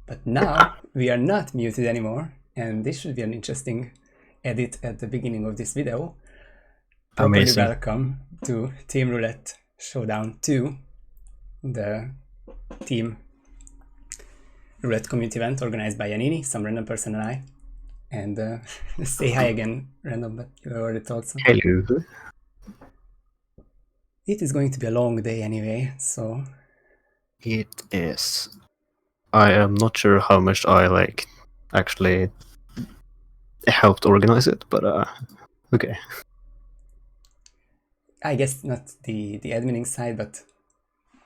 But now we are not muted anymore, and this should be an interesting edit at the beginning of this video. Properly Amazing. welcome to Team Roulette Showdown 2, the Team Roulette community event organized by Yannini, some random person and I. And say hi again, random, but you already told so. Hello. It is going to be a long day anyway, so... It is. I am not sure how much I actually helped organize it, but okay. I guess not the adminning side, but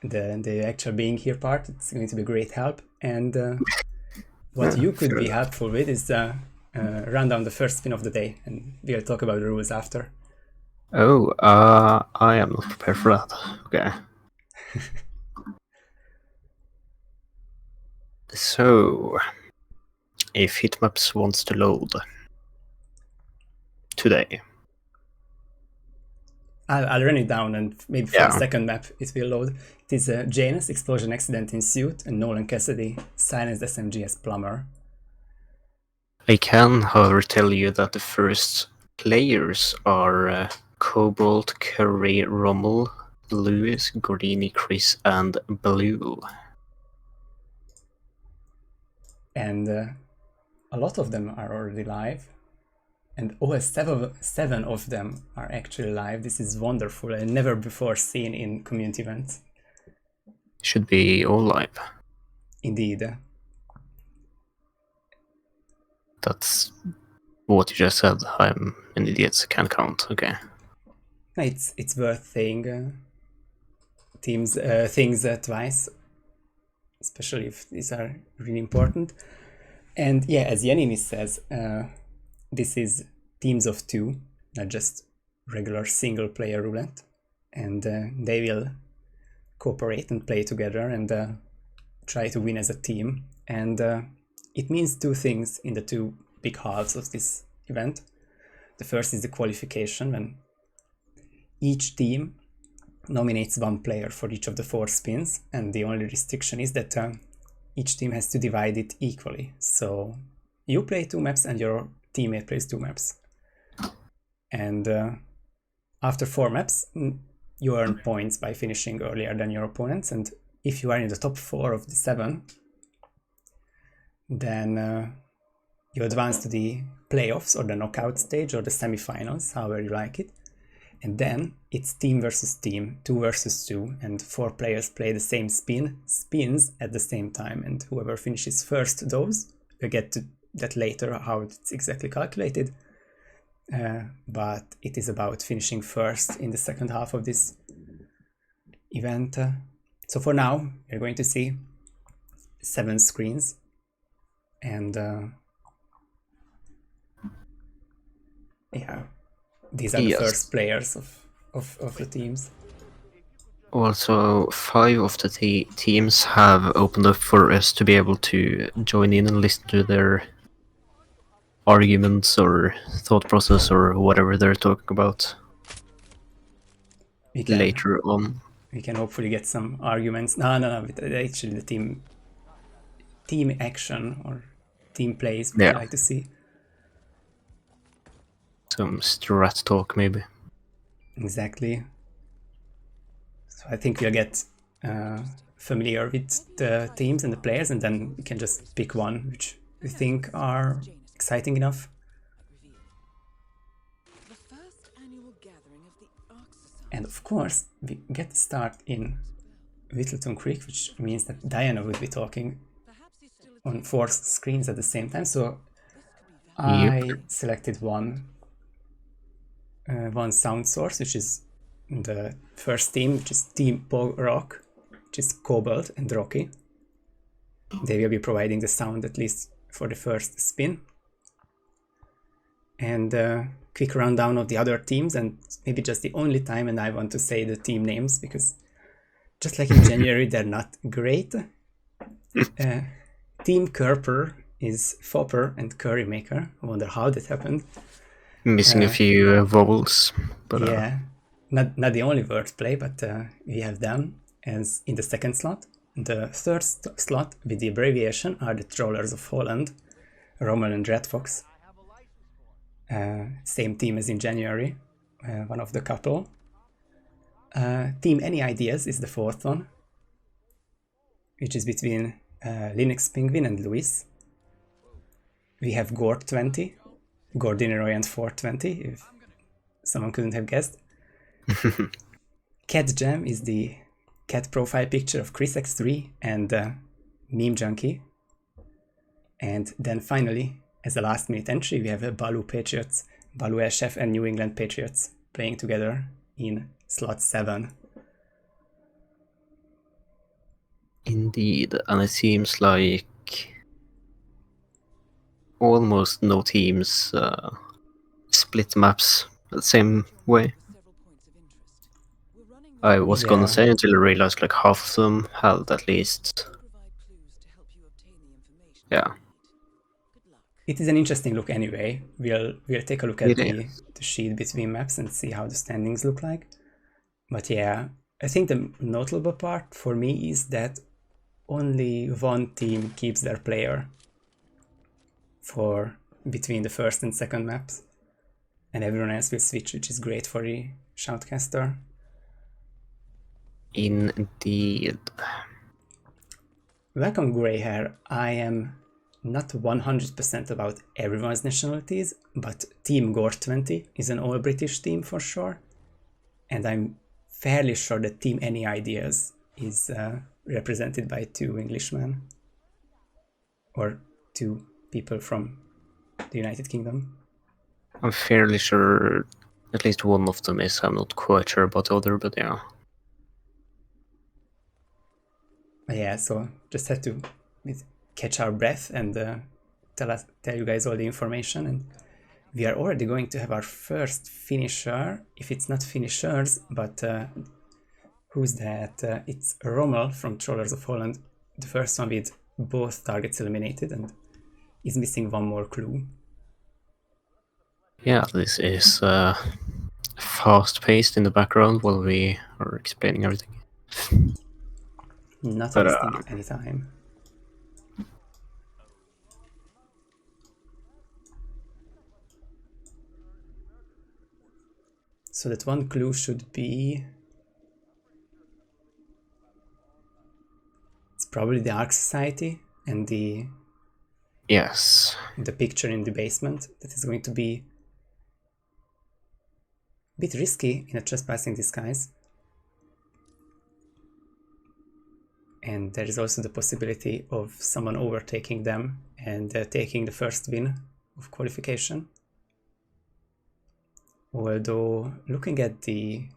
the actual being here part. It's going to be great help. And what you could be helpful with is run down the first spin of the day, and we'll talk about the rules after. Oh, I am not prepared for that. Okay. So, if Hitmaps wants to load today, I'll run it down, and maybe for the second map it will load. It is Janus, explosion accident ensued, and Nolan Cassidy, silenced SMG as plumber. I can, however, tell you that the first players are Cobalt, Curry, Rommel, Lewis, Gordini, Chris, and Blue. And a lot of them are already live. And seven of them are actually live. This is wonderful and never before seen in community events. Should be all live. Indeed. That's what you just said. I'm an idiot. Can't count. Okay. It's worth saying things twice, especially if these are really important. And yeah, as Yannini says, this is teams of two, not just regular single player roulette, and they will cooperate and play together and try to win as a team. And it means two things in the two big halves of this event. The first is the qualification, when each team nominates one player for each of the 4 spins, and the only restriction is that each team has to divide it equally. So you play 2 maps and your teammate plays 2 maps. And after 4 maps, you earn points by finishing earlier than your opponents, and if you are in the top 4 of the 7, then you advance to the playoffs or the knockout stage or the semifinals, however you like it. And then it's team versus team, 2 versus 2, and 4 players play the same spins at the same time, and whoever finishes first those, we'll get to that later, how it's exactly calculated. But it is about finishing first in the second half of this event. So for now, we're going to see 7 screens, and yeah, these are the first players of the teams. Also, 5 of the teams have opened up for us to be able to join in and listen to their arguments or thought process or whatever they're talking about later on. We can hopefully get some arguments. No, actually the team action or team plays we like to see. Some strat talk, maybe. Exactly. So I think we'll get familiar with the teams and the players, and then we can just pick one which we think are exciting enough. And of course, we get to start in Whittleton Creek, which means that Diana will be talking on 4 screens at the same time. So I selected one sound source, which is the first team, which is Team Rock, which is Cobalt and Rocky. They will be providing the sound at least for the first spin. And quick rundown of the other teams, and maybe just the only time, and I want to say the team names because just like in January, they're not great. Team Kerper is Fopper and Currymaker. I wonder how that happened. Missing a few vowels. But, yeah, not the only wordplay, but we have them as in the second slot. The third slot with the abbreviation are the Trollers of Holland, Rommel and Red Fox. Same team as in January, one of the couple. Team Any Ideas is the fourth one, which is between Linux Penguin and Luis. We have Gord20, Gordinero and 420, if someone couldn't have guessed. Cat Jam is the cat profile picture of ChrisX3 and Meme Junkie. And then finally, as a last minute entry, we have Baloo Patriots, Baloo SF and New England Patriots playing together in slot 7. Indeed, and it seems like almost no teams split maps the same way. I was gonna say until I realized like half of them had at least. Yeah. It is an interesting look anyway. We'll take a look at the sheet between maps and see how the standings look like. But yeah, I think the notable part for me is that only one team keeps their player for between the first and second maps, and everyone else will switch, which is great for the shoutcaster. Indeed. Welcome, Grey Hair. I am not 100% about everyone's nationalities, but Team Gore20 is an all-British team for sure, and I'm fairly sure that Team Any Ideas is represented by 2 Englishmen, or 2 people from the United Kingdom. I'm fairly sure at least one of them is. I'm not quite sure about the other, but yeah. Yeah, so just had to catch our breath and tell you guys all the information. And we are already going to have our first finisher, if it's not finishers, but who's that? It's Rommel from Trollers of Holland, the first one with both targets eliminated, and is missing one more clue. Yeah, this is fast-paced in the background while we are explaining everything. Not wasting any time. So that one clue should be... It's probably the Ark Society and the... Yes. The picture in the basement. That is going to be a bit risky in a trespassing disguise. And there is also the possibility of someone overtaking them and taking the first win of qualification. Although, looking at the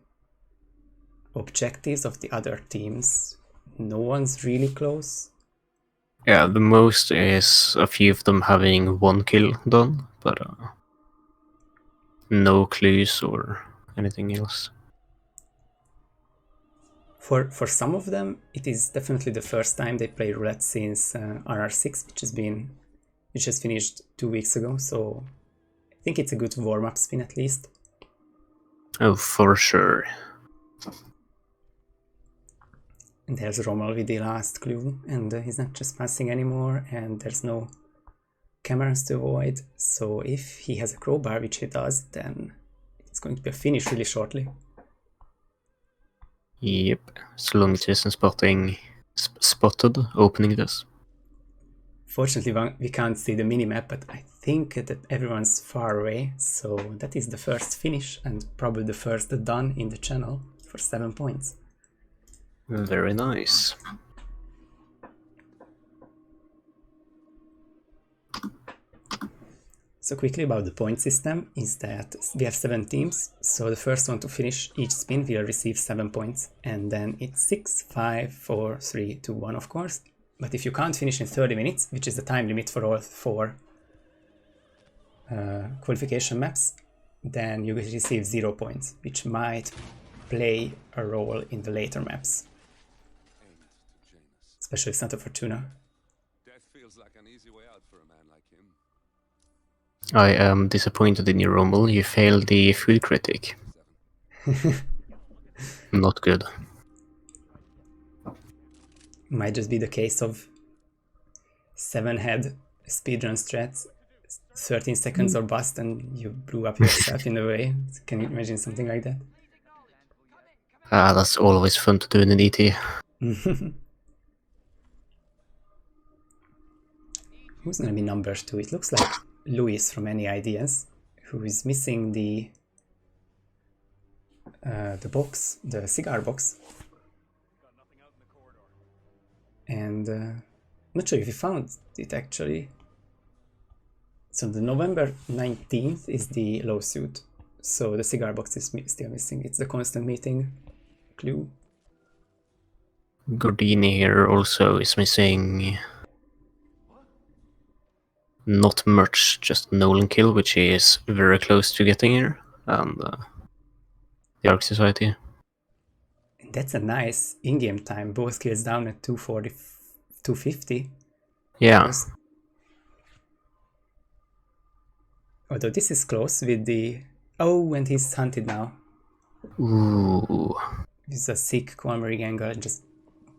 objectives of the other teams, no one's really close. Yeah, the most is a few of them having 1 kill done, but no clues or anything else. For some of them, it is definitely the first time they play roulette since RR6, which has finished 2 weeks ago. So I think it's a good warm-up spin at least. Oh, for sure. And there's Rommel with the last clue, and he's not trespassing anymore, and there's no cameras to avoid. So if he has a crowbar, which he does, then it's going to be a finish really shortly. Yep, as long as it isn't spotted opening this. Fortunately, we can't see the minimap, but I think that everyone's far away, so that is the first finish and probably the first done in the channel for 7 points. Very nice. So quickly about the point system is that we have 7 teams, so the first one to finish each spin will receive 7 points, and then it's 6, 5, 4, 3, 2, 1 of course. But if you can't finish in 30 minutes, which is the time limit for all 4 qualification maps, then you will receive 0 points, which might play a role in the later maps. Especially Santa Fortuna. Death feels like an easy way out for a man like him. I am disappointed in you, Rommel. You failed the food critic. Not good. Might just be the case of 7-head speedrun strats, 13 seconds or bust, and you blew up yourself in a way. Can you imagine something like that? That's always fun to do in an ET. Who's gonna be number 2? It looks like Luis from Any Ideas, who is missing the box, the cigar box. And not sure if he found it actually. So the November 19th is the lawsuit. So the cigar box is still missing. It's the constant meeting clue. Gordini here also is missing not much, just Nolan kill, which he is very close to getting here, and the Arc Society. And that's a nice in-game time. Both kills down at 240, 250. Yeah. Although this is close with the... Oh, and he's hunted now. Ooh. This is a sick cornering angle, just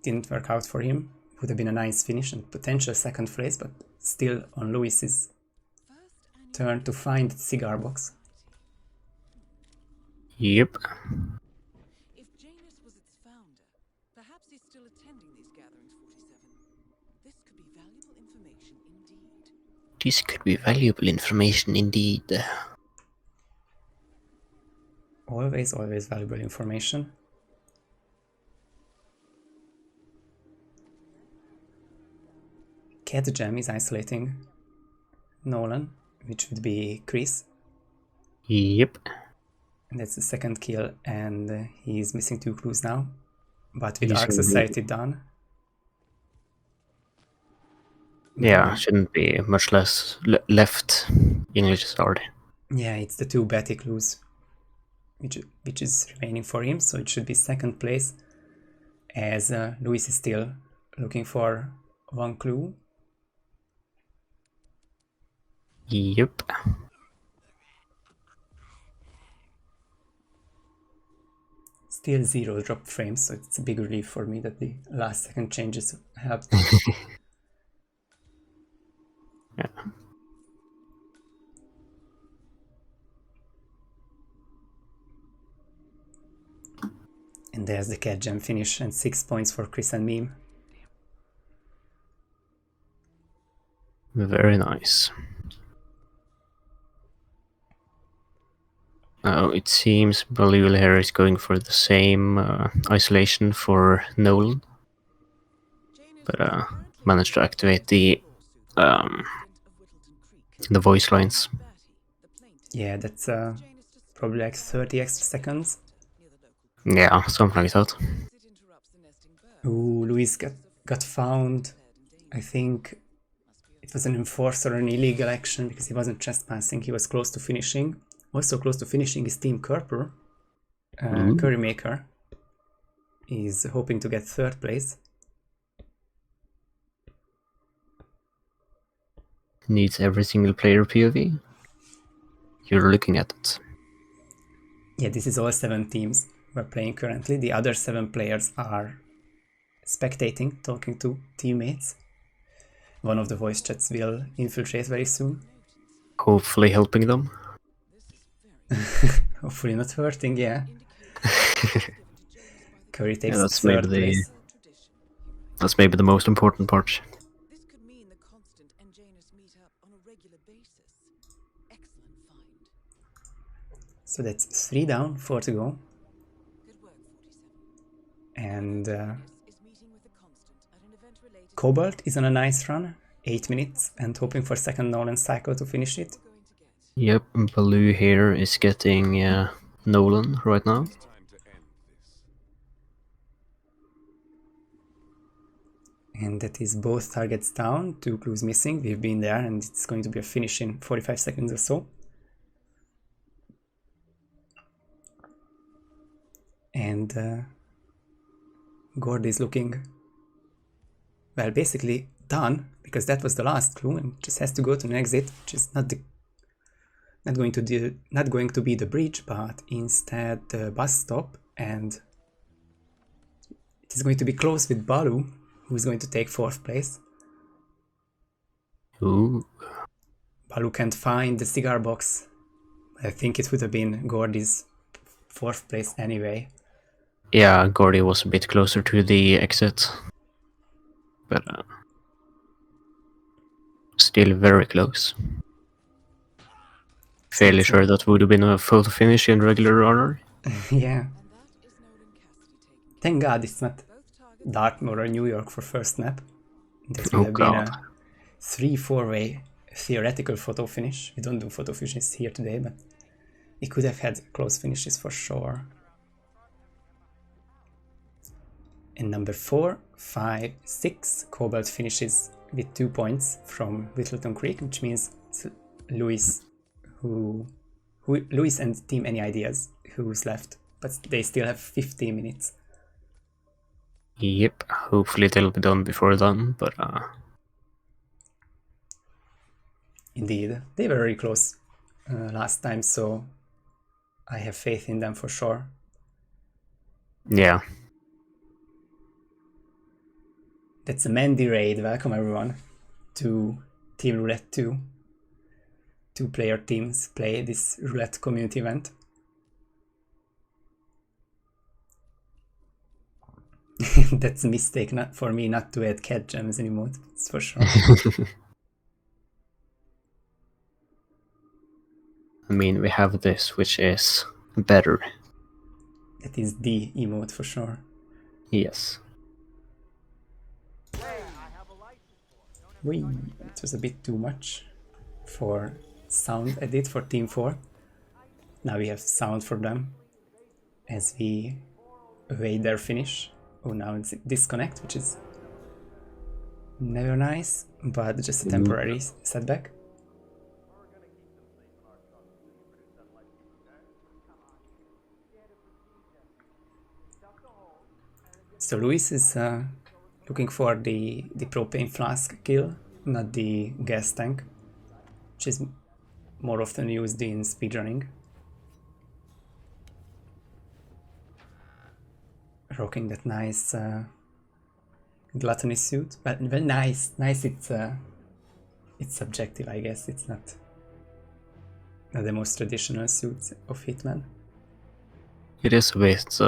didn't work out for him. Would have been a nice finish and potential second place, but still on Luis's turn to find the cigar box. Yep. If Janus was its founder, perhaps he's still attending these gatherings, 47. This could be valuable information indeed. This could be valuable information indeed. Always, always valuable information. Cat Jam is isolating Nolan, which would be Chris. Yep. And that's the second kill, and he's missing 2 clues now. But with He's Arc really- Society done. Yeah, shouldn't be much less left. English is hard. Yeah, it's the 2 Betty clues, which is remaining for him, so it should be second place, as Luis is still looking for 1 clue. Yep. Still 0 drop frames, so it's a big relief for me that the last second changes helped. Yeah. And there's the Cat Jam finish, and 6 points for Chris and Meme. Very nice. It seems Balul here is going for the same isolation for Nolan, but managed to activate the voice lines. Yeah, that's probably like 30 extra seconds. Yeah, something like that. Ooh, Luis got found. I think it was an enforcer, an illegal action, because he wasn't trespassing. He was close to finishing. Also close to finishing is Team Kerper. Currymaker is hoping to get 3rd place. Needs every single player POV. You're looking at it. Yeah, this is all 7 teams we're playing currently. The other 7 players are spectating, talking to teammates. One of the voice chats will infiltrate very soon. Hopefully helping them. Hopefully not hurting, yeah. Curry takes Yeah, that's 3rd maybe place. That's maybe the most important part. This could mean the Constant and Janus meet up on a regular basis. Excellent find. So that's 3 down, 4 to go. Good work, 47. And Is meeting with the Constant at an event related Cobalt is on a nice run, 8 minutes, and hoping for second Nolan cycle to finish it. going to get. Yep, Baloo here is getting Nolan right now. Time to end this. And that is both targets down, 2 clues missing. We've been there, and it's going to be a finish in 45 seconds or so. And Gord is looking, well, basically done, because that was the last clue, and just has to go to an exit, which is not going to be the bridge, but instead the bus stop, and it is going to be close with Balu, who's going to take 4th place. Ooh. Balu can't find the cigar box. I think it would have been Gordy's 4th place anyway. Yeah, Gordy was a bit closer to the exit. But still very close. Fairly sure that would have been a photo finish in regular order. Yeah. And that is Nolan Cassidy taking Thank God it's not both targets. Dartmoor or New York for first map. That would Oh have been God. a 3-4-way theoretical photo finish. We don't do photo finishes here today, but it could have had close finishes for sure. And number 4, 5, 6 Cobalt finishes with 2 points from Whittleton Creek, which means it's Lewis Lewis and Team Any Ideas who's left, but they still have 50 minutes. Yep, hopefully they'll be done before then, but Indeed, they were very close last time, so I have faith in them for sure. yeah. That's a Mandy raid. Welcome everyone to Team Roulette 2. 2-player teams play this roulette community event. That's a mistake not for me not to add cat gems in emote, that's for sure. I mean, we have this, which is better. That is the emote for sure. Yes. It was a bit too much for sound edit for Team 4. Now we have sound for them as we await their finish. Oh, now it's disconnect, which is never nice, but just a temporary setback. So Luis is looking for the propane flask kill, not the gas tank, which is more often used in speedrunning. Rocking that nice gluttony suit, but well, nice. It's subjective, I guess. It's not the most traditional suit of Hitman. It is a bit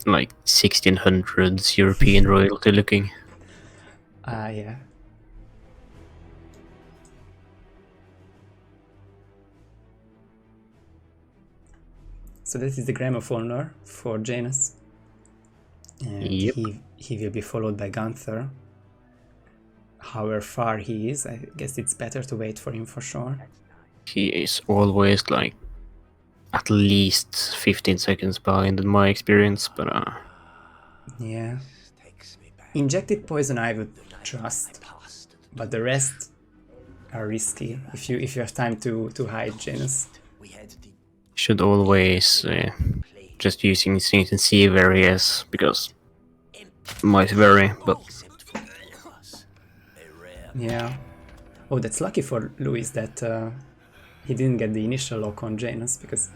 like 1600s European royalty looking. Yeah. So this is the gramophone for Janus. And Yep. he will be followed by Gunther. However far he is, I guess it's better to wait for him for sure. He is always like at least 15 seconds behind in my experience, but Yeah. Injected poison I would trust, but the rest are risky if you have time to hide Janus. should always just using instinct and see areas because it might vary, but Yeah. Oh, that's lucky for Luis that he didn't get the initial lock on Janus, because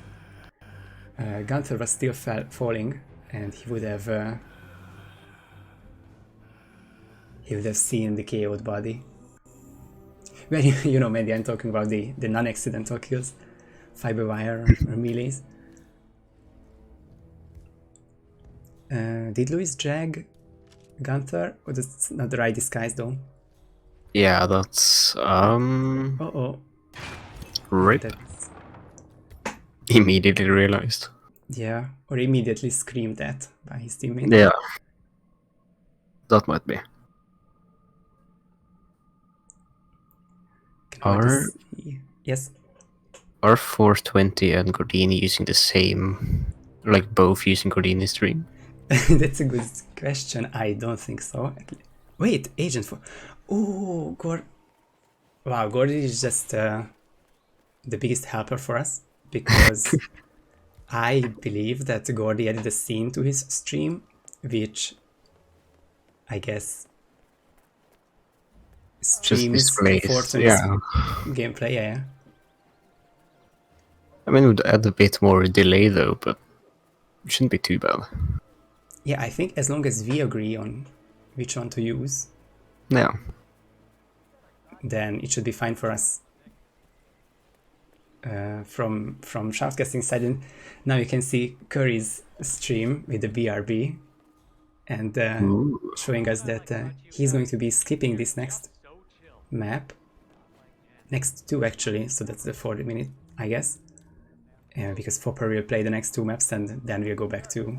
Gunther was still falling, and he would have seen the KO'd body. Well, you know, maybe I'm talking about the non-accidental kills, fiber wire or melees. Did Luis drag Gunther? Or that's not the right disguise though. yeah, that's Uh-oh. rip. That's, Immediately realized. yeah, or immediately screamed at by his teammate. Yeah, that might be. Can I Are see? Yes. are 420 and Gordini using the same, like both using Gordini stream? That's a good question. I don't think so. Wait, Agent 4. Oh, Wow, Gordy is just the biggest helper for us, because I believe that Gordy added a scene to his stream, which I guess streams displays, Fortuna's yeah. gameplay. Yeah. I mean, it would add a bit more delay though, but it shouldn't be too bad. Yeah, I think as long as we agree on which one to use, Yeah. then it should be fine for us. From shoutcasting side, and now you can see Curry's stream with the BRB, and showing us that he's going to be skipping this next map, next two actually, so that's the 40 minute, I guess, because Fopper will play the next two maps and then we'll go back to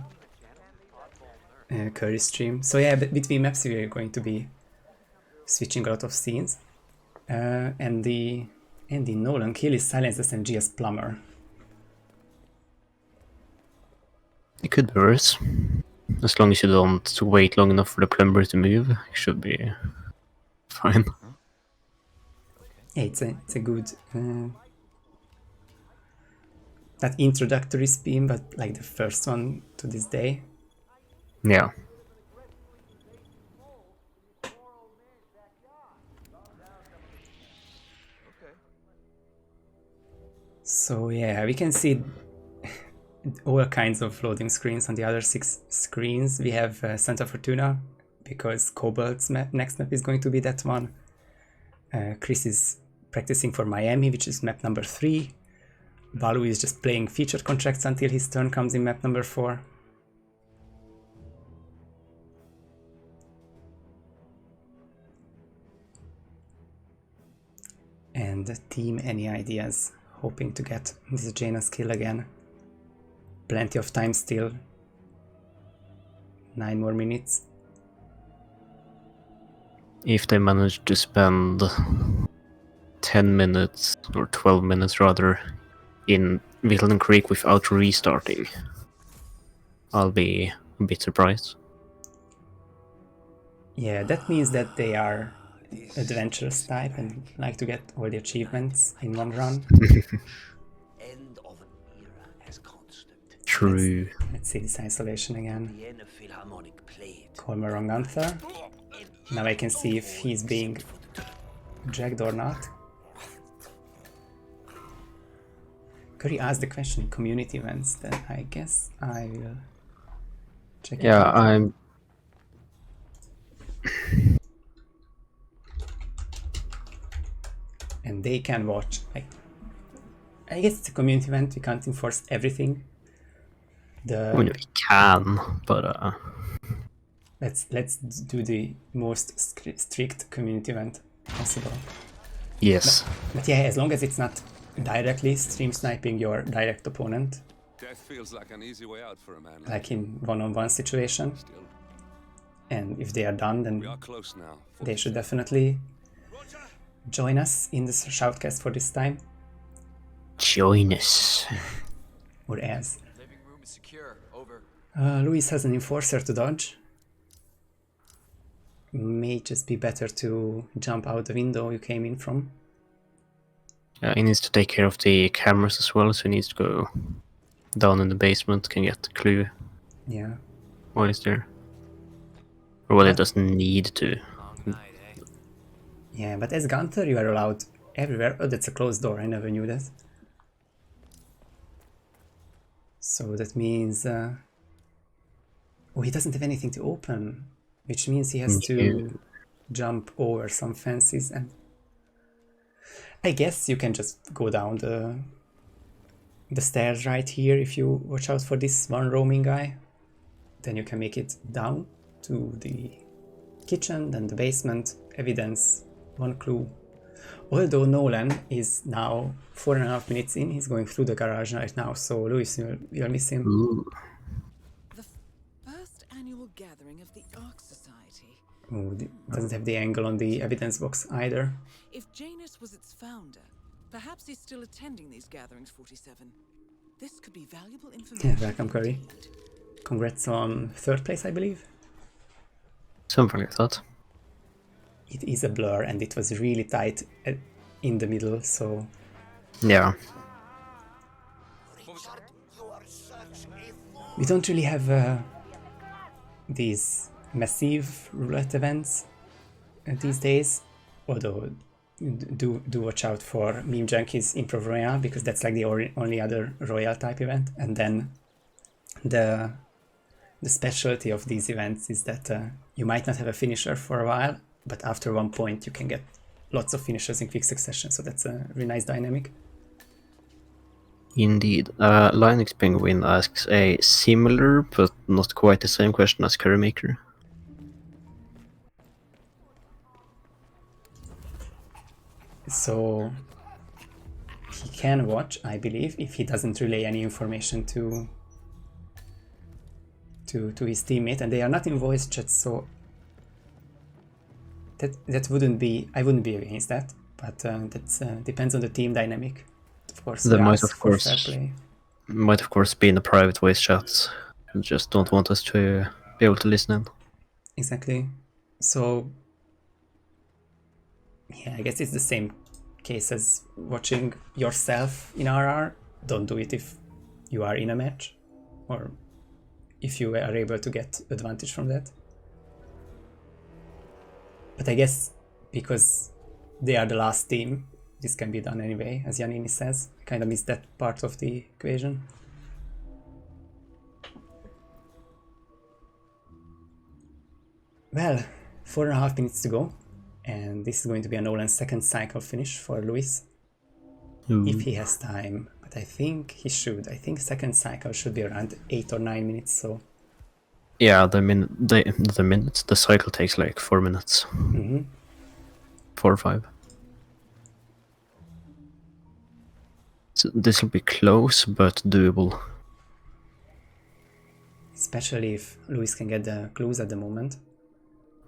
Curry's stream. So yeah, between maps we are going to be switching a lot of scenes, and the Nolan kill is silenced SMG as Plumber. It could be worse. As long as you don't wait long enough for the plumber to move, it should be fine. Yeah, it's a good not introductory spin, but like the first one to this day. Yeah. So yeah, we can see all kinds of loading screens on the other 6 screens. We have Santa Fortuna, because Cobalt's next map is going to be that one. Chris is practicing for Miami, which is map number 3. Balu is just playing featured contracts until his turn comes in map number 4. And the team, any ideas? Hoping to get this Jaina's kill again. Plenty of time still. 9 more minutes. If they manage to spend 10 minutes, or 12 minutes rather, in Whittleton Creek without restarting, I'll be a bit surprised. Yeah, that means that they are adventurous type and like to get all the achievements in one run. End of an era as constant. True. Let's see this isolation again. Vienna Philharmonic played. Colmer on Gunther. Now I can see if he's being dragged or not. Curry asked the question, community events, then I guess I will check it Yeah, out. I'm... And they can watch. I guess it's a community event, we can't enforce everything. I mean, we can, but Let's do the most strict community event possible. yes. But yeah, as long as it's not directly stream sniping your direct opponent, Death feels like an easy way out for a man like in one-on-one situation, Still, and if they are done, then we are close now. they should definitely join us in this shoutcast for this time, Join us. or as. Living room is secure. Over. Luis has an enforcer to dodge. May just be better to jump out the window you came in from. Yeah, he needs to take care of the cameras as well, so he needs to go down in the basement, can get the clue Yeah. while he's there. Or what he doesn't need to. Long night, eh? Yeah, but as Gunther you are allowed everywhere. Oh, that's a closed door, I never knew that. So that means... oh, he doesn't have anything to open, which means he has to jump over some fences, and I guess you can just go down the stairs right here if you watch out for this one roaming guy. Then you can make it down to the kitchen, then the basement, evidence, one clue. Although Nolan is now 4.5 minutes in, he's going through the garage right now, so Luis, you'll miss him. Ooh. The first annual gathering of the Ark Society. Oh, doesn't have the angle on the evidence box either. If Janus was its founder, perhaps he's still attending these gatherings, 47. This could be valuable information. Yeah, welcome, Curry. Congrats on 3rd place, I believe. Something like that. It is a blur and it was really tight in the middle, so Yeah. we don't really have these massive roulette events these days, although do watch out for Meme Junkies Improv Royale, because that's like the only other Royale type event, and then the the specialty of these events is that you might not have a finisher for a while, but after 1 point you can get lots of finishers in quick succession, so that's a really nice dynamic. Indeed. Linux Penguin asks a similar but not quite the same question as Currymaker. So he can watch, I believe, if he doesn't relay any information to his teammate, and they are not in voice chat, so that wouldn't be, I wouldn't be against that, but that depends on the team dynamic. Of course, There we might ask of for course fair play. might of course be in the private voice chats. You just don't want us to be able to listen in. Exactly. So yeah, I guess it's the same case as watching yourself in RR. Don't do it if you are in a match, or if you are able to get advantage from that. But I guess because they are the last team, this can be done anyway, as Yannini says. I kind of missed that part of the equation. Well, 4.5 minutes to go, and this is going to be a Nolan's second cycle finish for Luis, if he has time. But I think he should. I think second cycle should be around 8 or 9 minutes, so... Yeah, the cycle takes like 4 minutes. 4 or 5. So this will be close, but doable. Especially if Luis can get the clues at the moment.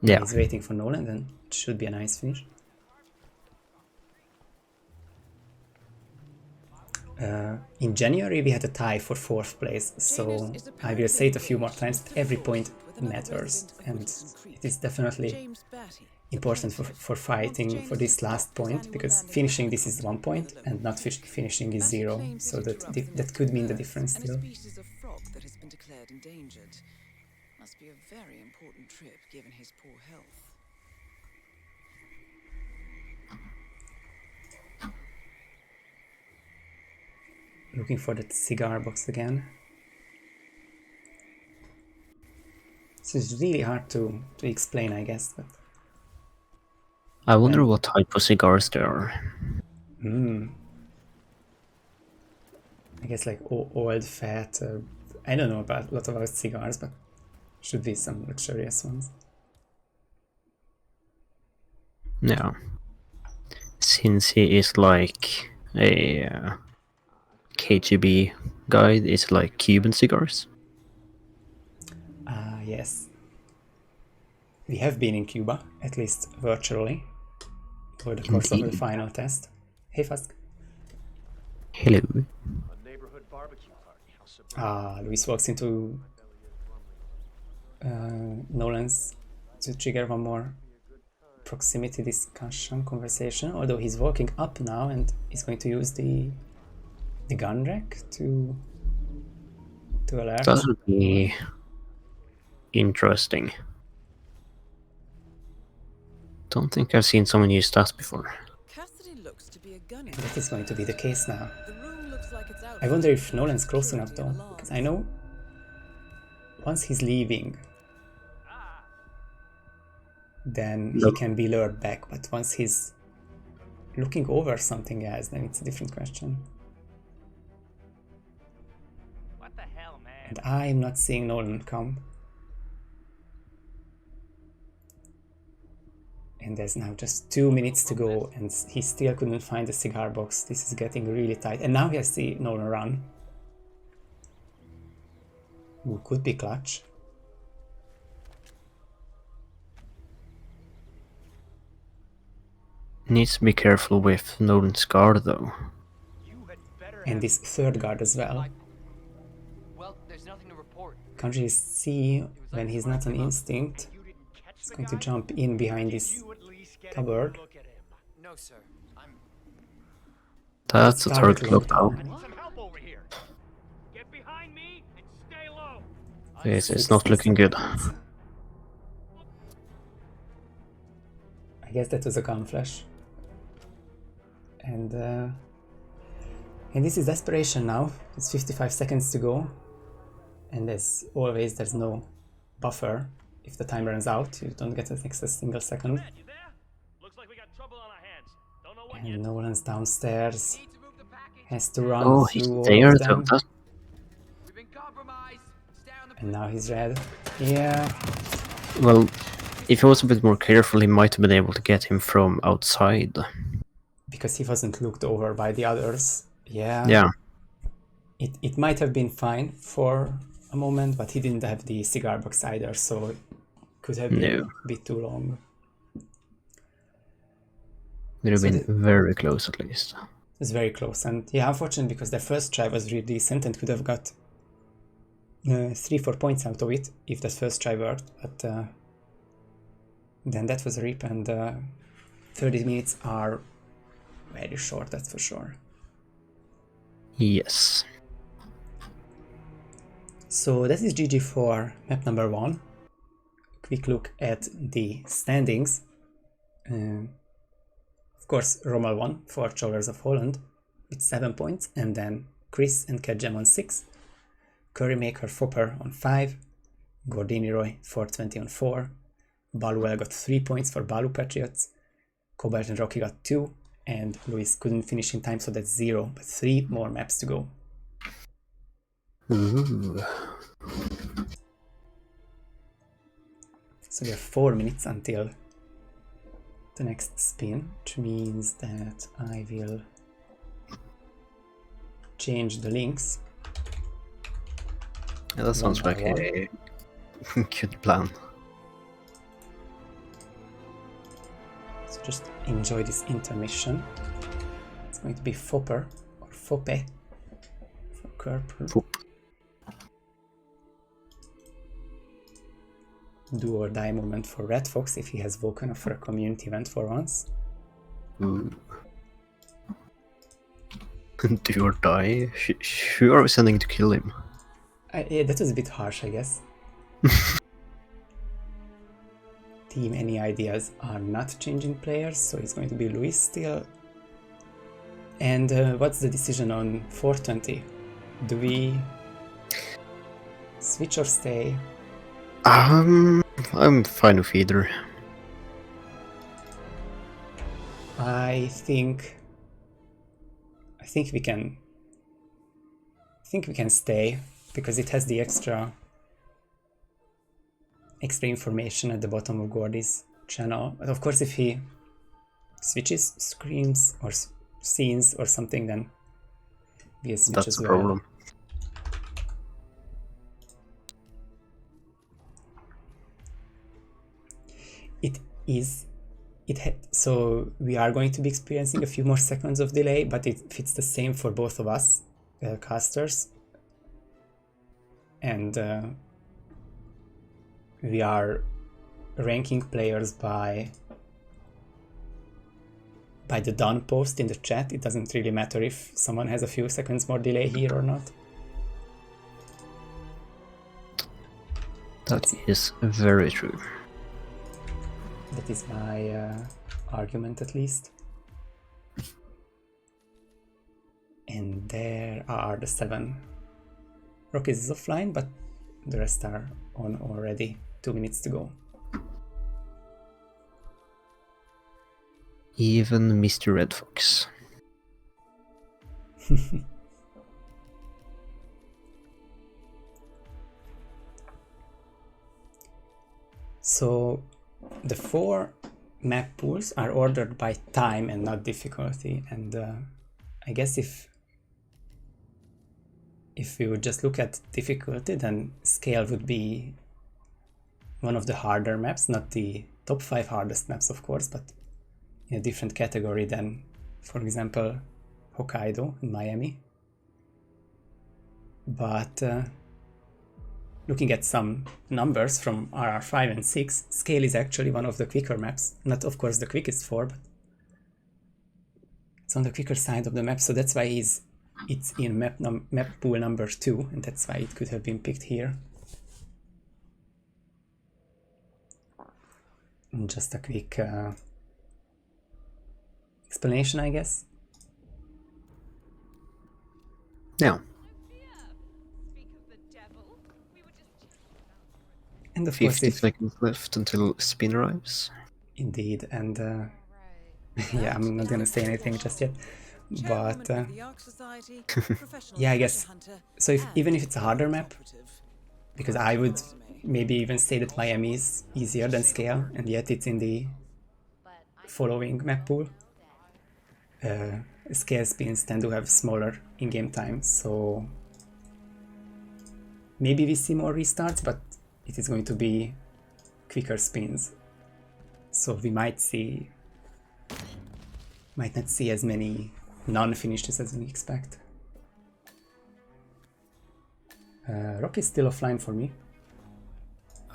Yeah. He's waiting for Nolan, then it should be a nice finish. In January we had a tie for 4th place, so I will say it a few more times, every point matters, and it is definitely important for fighting for this last point, because finishing this is 1 point and not finishing is 0, so that could mean the difference still. Species of frog that has been declared endangered. Must be a very important trip given his poor health. Looking for that cigar box again. This is really hard to explain, I guess, but... I wonder what type of cigars there are. I guess like old, fat, I don't know about a lot about cigars, but should be some luxurious ones. Yeah. Since he is like a KGB guy, it's like Cuban cigars. Yes. We have been in Cuba, at least virtually, over the course of the final test. Hey, Fask. Hello. Luis walks into Nolan's to trigger one more proximity discussion conversation, although he's walking up now and he's going to use the gun rack to alert. That would be interesting. Don't think I've seen someone use that before. Cassidy looks to be a gunner. That is going to be the case now. The room looks like it's out. I wonder if Nolan's close enough though, because I know once he's leaving, then he can be lured back, but once he's looking over something else, then it's a different question. What the hell, man? And I'm not seeing Nolan come. And there's now just 2 minutes to go, and he still couldn't find the cigar box. This is getting really tight. And now he has to Nolan run. Who could be clutch. Needs to be careful with Nolan's guard though. And this third guard as well. Well, there's nothing to report. Can't really see when he's not on instinct. He's going to jump in behind this cupboard. No, sir. That's a target lockdown. Some help over here. Get behind me and stay low. Yes, it's not looking good. I guess that was a gun flash. And this is desperation now. It's 55 seconds to go. And as always, there's no buffer. If the time runs out, you don't get an extra single second. Matt, you there? Looks like we got trouble on our hands. Don't know what yet. And Nolan's downstairs. Need to move the package. Has to run Oh, he's through all there of though. them. That, We've been compromised. Stay on the And now he's red. Yeah. well, if he was a bit more careful, he might have been able to get him from outside. Because he wasn't looked over by the others. Yeah. Yeah. It might have been fine for a moment, but he didn't have the cigar box either, so it could have been No. a bit too long. Would have So been very close at least. It's very close, and yeah, unfortunate because their first try was really decent and could have got 3-4 points out of it if that first try worked, but then that was a rip, and 30 minutes are very short, that's for sure. Yes. So that is GG for map number 1. Quick look at the standings. Of course, Rommel won for Travellers of Holland with 7 points, and then Chris and Kedgem on 6, Currymaker Fopper on 5, Gordini Roy 420 on 4, Baluel got 3 points for Balu Patriots, Cobalt and Rocky got 2, and Luis couldn't finish in time, so that's 0, but 3 more maps to go. Ooh. So we have 4 minutes until the next spin, which means that I will change the links. Yeah, that sounds One like by a good plan. So just enjoy this intermission. It's going to be Fopper or Foppe for Purple. Foop. Do or die moment for Red Fox if he has woken up for a community event for once. Ooh. Do or die? Who are we sending to kill him? Yeah, that was a bit harsh, I guess. Team Any Ideas are not changing players, so it's going to be Luis still. And what's the decision on 420? Do we switch or stay? I'm fine with either. I think we can stay because it has the extra information at the bottom of Gordy's channel. But of course, if he switches screens or scenes or something, then we switch That's as the well. problem. So we are going to be experiencing a few more seconds of delay, but it's the same for both of us casters, and we are ranking players by the done post in the chat. It doesn't really matter if someone has a few seconds more delay here or not. That is very true. That is my argument, at least. And there are the 7. Rockies is offline, but the rest are on already. 2 minutes to go. Even Mr. Red Fox. So the 4 map pools are ordered by time and not difficulty, and I guess if we would just look at difficulty, then Sgàil would be one of the harder maps, not the top 5 hardest maps of course, but in a different category than, for example, Hokkaido and Miami. But looking at some numbers from RR5 and 6, Sgàil is actually one of the quicker maps. Not, of course, the quickest 4, but it's on the quicker side of the map, so that's why it's in map pool number 2, and that's why it could have been picked here. And just a quick explanation, I guess. Yeah. Speak of the devil. And of course, 50 if seconds left until spin arrives. indeed, and yeah, I'm not gonna say anything just yet, but yeah, I guess so. Even if it's a harder map, because I would maybe even say that Miami is easier than Sgàil, and yet it's in the following map pool. Sgàil spins tend to have smaller in-game time, so maybe we see more restarts, but it is going to be quicker spins. So we might not see as many non-finishes as we expect. Rock is still offline for me.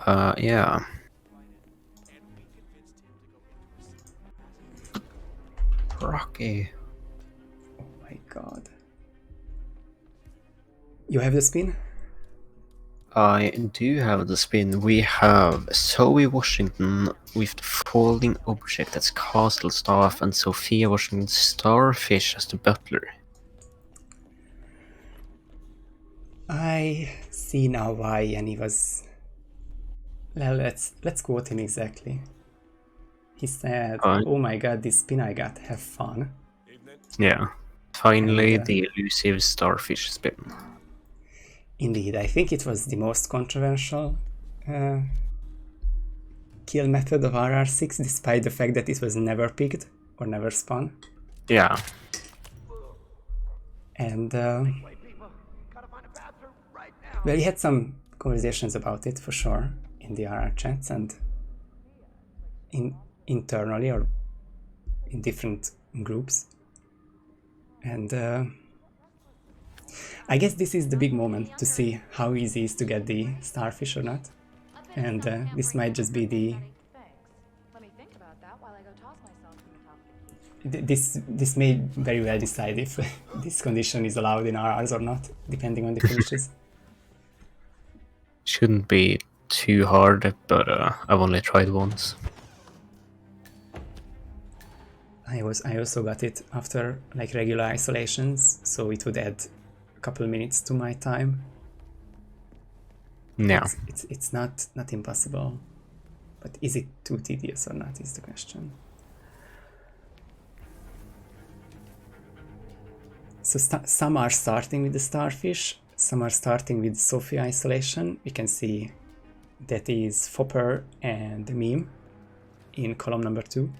Yeah. Rocky. Oh my god. You have the spin? I do have the spin. We have Zoe Washington with the falling object as castle staff and Sophia Washington starfish as the butler. I see now why Yanni was... Well, let's quote him exactly. He said, "Oh my god, this spin I got, have fun." Yeah. Finally, And, the elusive starfish spin. Indeed, I think it was the most controversial kill method of RR6, despite the fact that it was never picked or never spun. Yeah. And well, we had some conversations about it for sure in the RR chats and internally or in different groups. And I guess this is the big moment to see how easy it is to get the starfish or not. And this might just be the... This may very well decide if this condition is allowed in RRs or not, depending on the finishes. Shouldn't be too hard, but I've only tried once. I also got it after like regular isolations, so it would add a couple minutes to my time. Yeah. It's not impossible, but is it too tedious or not is the question. So some are starting with the starfish, some are starting with Sophia isolation. We can see that is Fopper and Meme in column number 2.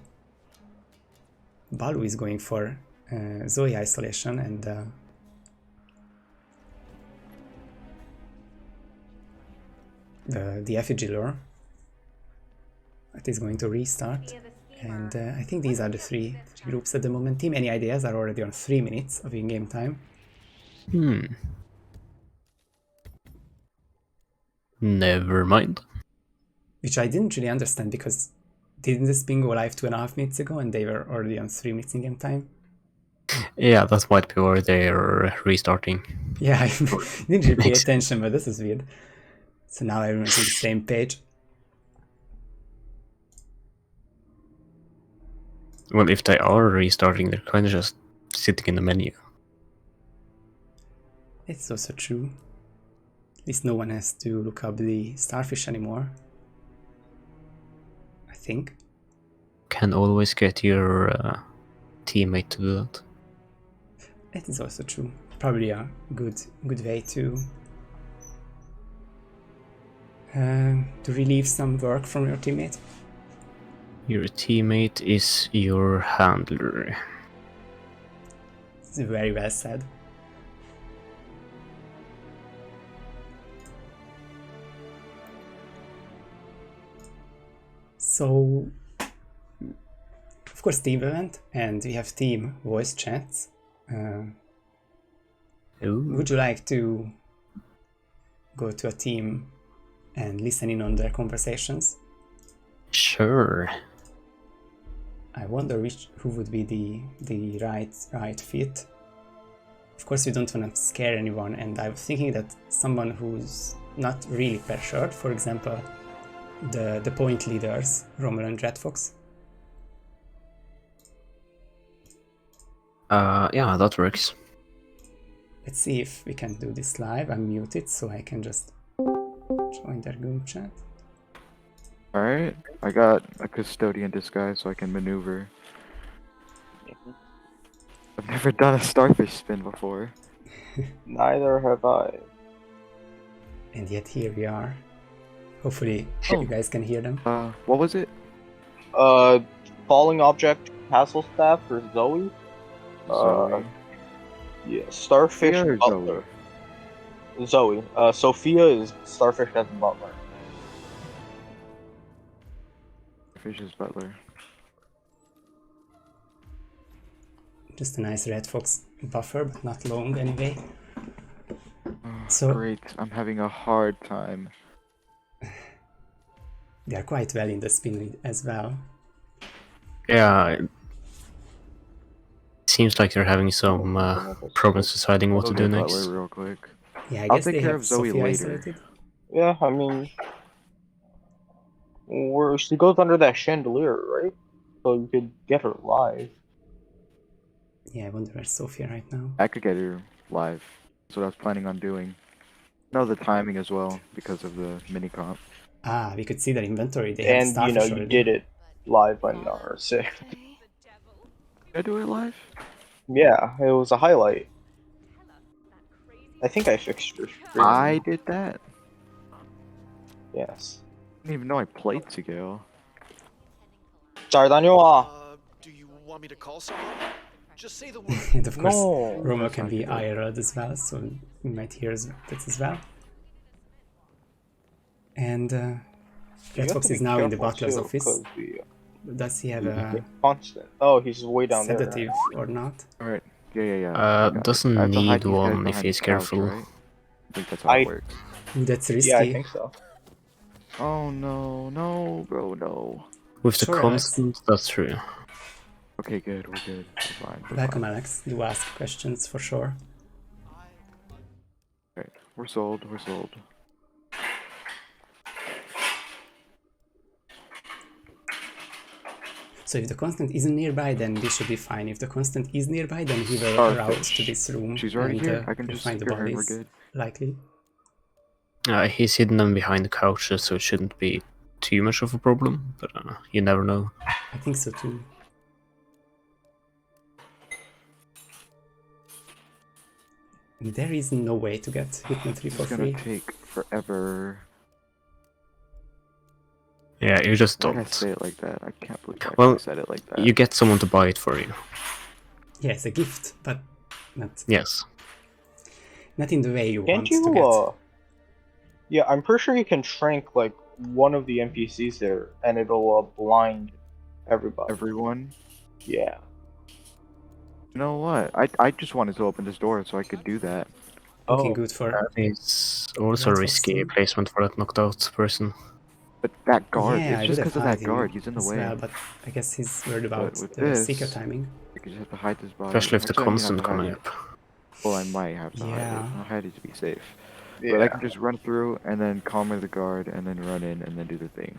Balu is going for Zoe isolation and the effigy lure that is going to restart. And I think these are the three groups at the moment. Team Any Ideas are already on 3 minutes of in-game time. Never mind. Which I didn't really understand, because didn't the spin go live 2.5 minutes ago and they were already on 3 minutes in-game time? Yeah, that might be where they're restarting. Yeah, I didn't really pay attention, but this is weird. So now everyone's on the same page. Well, if they are restarting, they're kind of just sitting in the menu. It's also true. At least no one has to look up the starfish anymore, I think. Can always get your teammate to do that. It is also true. Probably a good way to relieve some work from your teammate. Your teammate is your handler. It's very well said. So, of course, team event, and we have team voice chats. Would you like to go to a team and listen in on their conversations? Sure. I wonder who would be the right fit. Of course, we don't want to scare anyone, and I was thinking that someone who's not really pressured, for example, the point leaders, Rommel and Redfox. Yeah, that works. Let's see if we can do this live. I'm muted, so I can just join their group chat. Alright, I got a custodian disguise so I can maneuver. I've never done a starfish spin before. Neither have I. And yet here we are. Hopefully Oh. you guys can hear them. What was it? Falling object, castle staff for Zoe. Zoe. Yeah, starfish Sophia or butler. Zoe. Sophia is starfish as butler. Fish's butler. Just a nice red fox buffer, but not long anyway. Oh, So- great, I'm having a hard time. They are quite well in the spin lead as well. Yeah, it seems like they're having some problems deciding what to I'll do get next. butler real quick. Yeah, I I'll guess take they care have of Zoe Sophia later. isolated. Yeah, I mean, where she goes under that chandelier, right? So you could get her live. Yeah, I wonder where's Sophia right now. I could get her live. That's what I was planning on doing. Know the timing as well because of the mini comp. Ah, we could see their inventory. They have And starfish you already. did it live on R6. Did I do it live? Yeah, it was a highlight. I think I fixed your stream. I did that? Yes. I didn't even know I played Sgàil. 잘 다녀와. Do you want me to call someone? Just say the word. And of course, No. Romo can be IRL'd as well, so we might hear that as well. And You Red have Fox to is be now in the careful, butler's too, office. 'cause the, Does he have a constant. Oh, he's way down there. sedative or not? Alright. Yeah. I got it. Doesn't I have to hide need these guys one if behind he's the couch, careful. right? I think that's how it works. Ooh, that's risky. Yeah, I think so. Oh no, bro, no. With the Sure, constant, that's true. Okay, good, we're good. We're fine. We're Welcome, fine. Alex. Do ask questions for sure. Alright, we're sold. So if the constant isn't nearby, then we should be fine. If the constant is nearby, then he will Starfish. route to this room. She's already and, here. I can we'll just find the secure her and we're bodies, good. likely. He's hidden them behind the couches, so it shouldn't be too much of a problem, but you never know. I think so too. There is no way to get Hitman 3 for It's gonna free. take forever. Yeah, you just Why did I don't. say it like that? I can't believe I Well, actually said it like that. You get someone to buy it for you. Yeah, it's a gift, but not Yes. in the way you Can't want you, to get. Yeah, I'm pretty sure you can shrink, like, one of the NPCs there, and it'll, blind everybody. Everyone? Yeah. You know what? I just wanted to open this door so I could do that. Looking Oh. good for. It's also Red a Fox risky team. placement for that knocked out person. But that guard, Yeah, I it's would just have because of hired that guard, him he's in the as way. well, but I guess he's worried about with the this- seeker timing. I could just have to hide this body. Especially if the Actually, I don't even constant have to hide coming it. up. Well, I might have to hide Yeah. it. I'll hide it to be safe. Yeah. But I can just run through and then calmer the guard and then run in and then do the thing.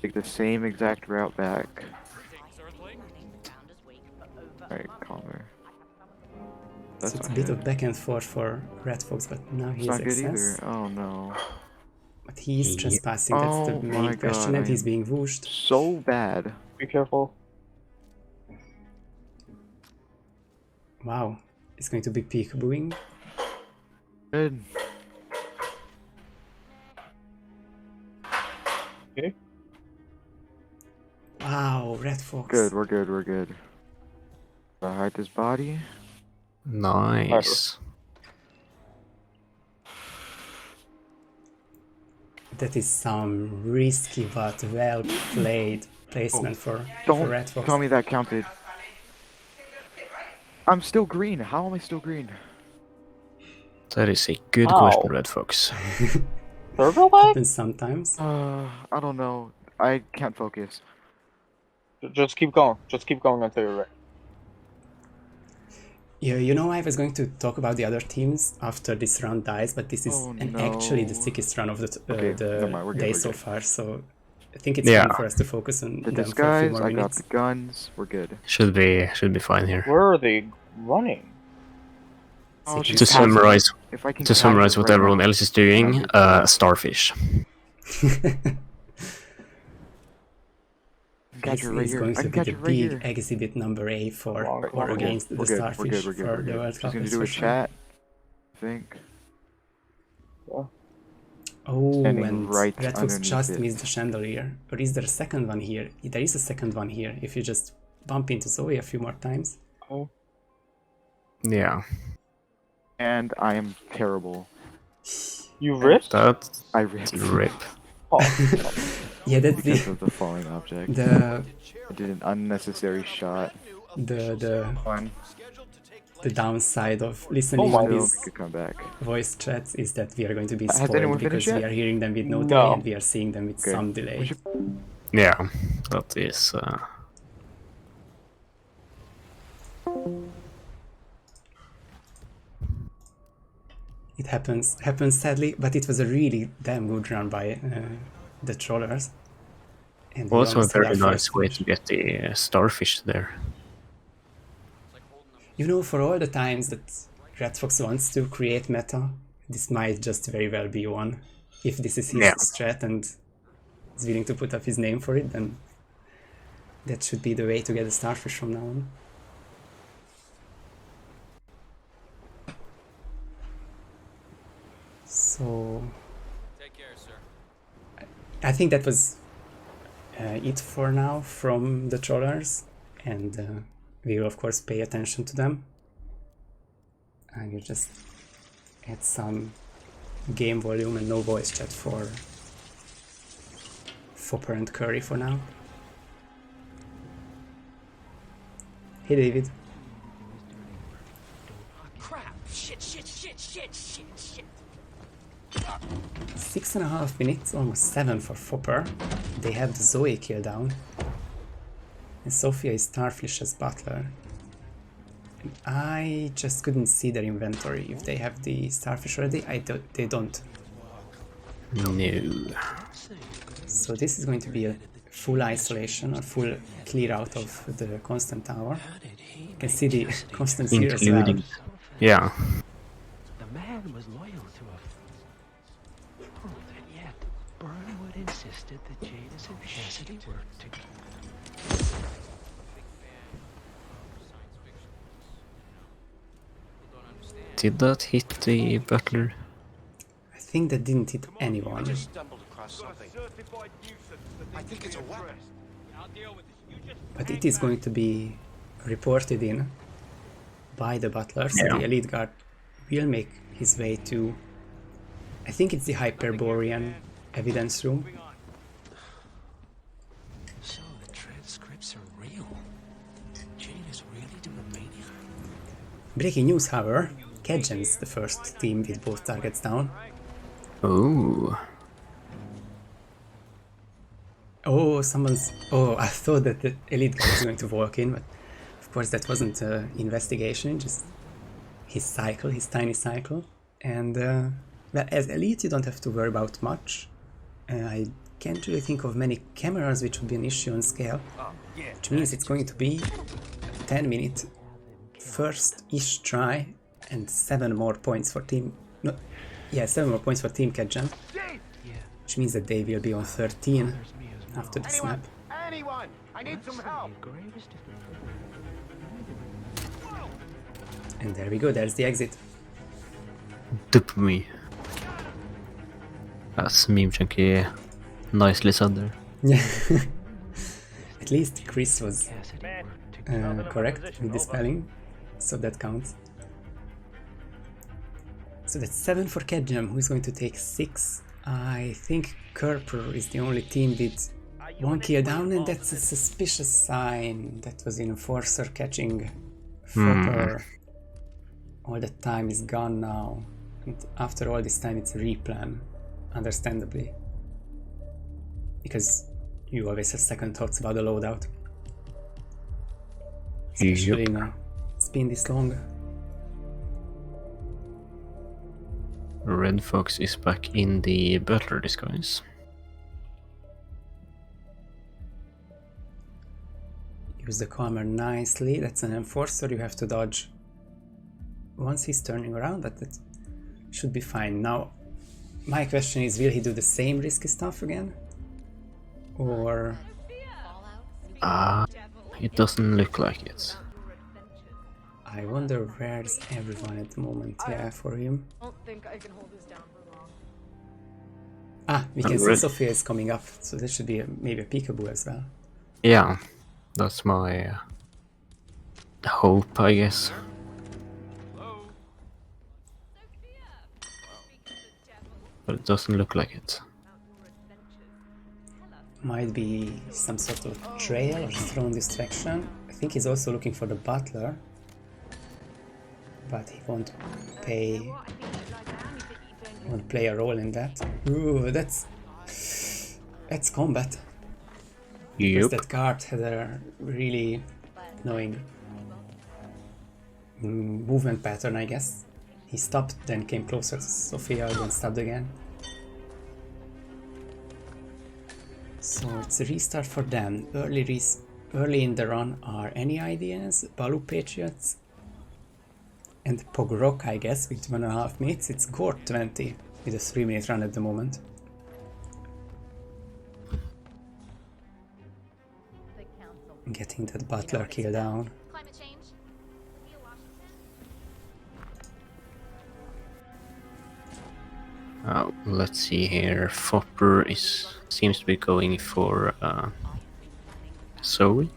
Take the same exact route back. Alright, calmer. That's So it's a not bit good. of back and forth for Red Fox, but now he It's has not good access. either. Oh no. But he is He- trespassing, that's the Oh main my question, God, and he's I'm- being whooshed. So bad. Be careful. Wow, it's going to be peekabooing. Good. Okay. Wow, Red Fox. Good, we're good. I hide this body. Nice. That is some risky but well played placement for Don't Red Fox. tell me that counted. I'm still green. How am I still green? That is a good Ow. question, Red Fox. Turbo lag? Happens sometimes. I don't know. I can't focus. Just keep going. Just keep going until you're ready. Yeah, you know, I was going to talk about the other teams after this round dies, but this is Oh, actually the no. sickest run of the, Okay, never the mind, we're good, day we're so good. far, so I think it's Yeah. time for us to focus on The them for a few disguise, more I got minutes. the guns. We're good. Should be fine here. Where are they running? Oh, Second she's To passive. summarize, If I can to catch summarize her what right everyone now. else is doing, I'll do starfish. Got This you right is here. going I to got be you the right big here. exhibit number A for Come on, come or on, come on. against the We're good. We're Starfish good. We're good. for We're the good. World She's Cup. gonna That's do for a sure. chat. I think. Oh, Standing and right Red Fox underneath just it. missed the chandelier. Or is there a second one here? There is a second one here. If you just bump into Zoe a few more times. Oh. Yeah. And I am terrible. You ripped? That I ripped. rip. Oh, Yeah, that's Because of the falling object. the I did an unnecessary shot. the downside of Oh listening my- to Still these could come back. voice chats is that we are going to be Has spoiled anyone because finished we yet? are hearing them with no No. delay and we are seeing them with Okay. some delay. We should- Yeah, that is. It happens sadly, but it was a really damn good run by the trollers. And we Also a almost had very our nice first way finish. to get the starfish there. You know, for all the times that Red Fox wants to create meta, this might just very well be one. If this is his Yeah. strat and is willing to put up his name for it, then that should be the way to get a starfish from now on. So Take care, sir. I think that was it for now from the trollers, and we will of course pay attention to them. I will just add some game volume and no voice chat for Fopper and Curry for now. Hey David. Crap! Shit! 6.5 minutes, almost 7 for Fopper. They have the Zoe kill down. And Sophia is Starfish as Butler. And I just couldn't see their inventory. If they have the Starfish already, they don't. No. So this is going to be a full isolation or full clear out of the constant tower. You can see the constant here as well. Including. Yeah. The man was loyal to a world, and yet Burnwood insisted that Janus and Cassidy worked together. Did that hit the butler? I think that didn't hit anyone. Just stumbled across something. I think it's a weapon. But it is going to be reported in by the butler, so Yeah. the elite guard will make his way to, I think it's the Hyperborean evidence room. So the transcripts are real. Jane is really the Romania. Breaking news, however, Kedgen's the first team with both targets down. Oh. Oh, someone's... Oh, I thought that the elite guard was going to walk in, but of course that wasn't an investigation, just his cycle, his tiny cycle. And, well, as elite you don't have to worry about much. I can't really think of many cameras which would be an issue on Sgàil, which means it's going to be 10-minute first-ish try and 7 more points for team... No, yeah, 7 more points for Team Kedgen, which means that they will be on 13 after the snap. Anyone! I need some help! And there we go, there's the exit. Dup me. That's meme chunky. Nicely said there. Yeah. At least Chris was correct with the spelling, so that counts. So that's 7 for Kedgem, who's going to take 6. I think Kerper is the only team with 1 kill down, and that's a suspicious sign. That was an enforcer catching Fopper. All that time is gone now. And after all this time it's a replan, understandably. Because you always have second thoughts about the loadout. Especially in a spin this long. Red Fox is back in the butler disguise. Use the calmer nicely. That's an enforcer, you have to dodge once he's turning around, but that should be fine. Now, My question is, will he do the same risky stuff again? Or... It doesn't look like it. I wonder where's everyone at the moment, yeah, for him. Don't think I can hold this down for long. Ah, we can see Really? Sophia is coming up, so this should be maybe a peekaboo as well. Yeah, that's my hope, I guess. But it doesn't look like it. Might be some sort of trail or thrown distraction. I think he's also looking for the butler. But he won't play a role in that. Ooh, that's combat. Because Yep. that guard had a really annoying movement pattern, I guess. He stopped, then came closer to Sophia, then stopped again. So it's a restart for them. Early in the run are any ideas? Balu Patriots and Pogrok, I guess, with 1.5 minutes. It's Gort 20 with a 3-minute run at the moment. Getting that butler kill down. Climate change. Via Washington. Let's see here. Fopper seems to be going for Zoe.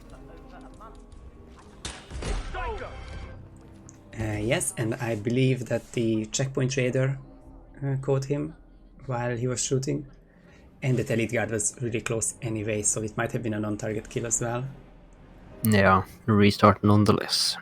Yes, and I believe that the checkpoint raider caught him while he was shooting. And that elite guard was really close anyway, so it might have been a non-target kill as well. Yeah, restart nonetheless.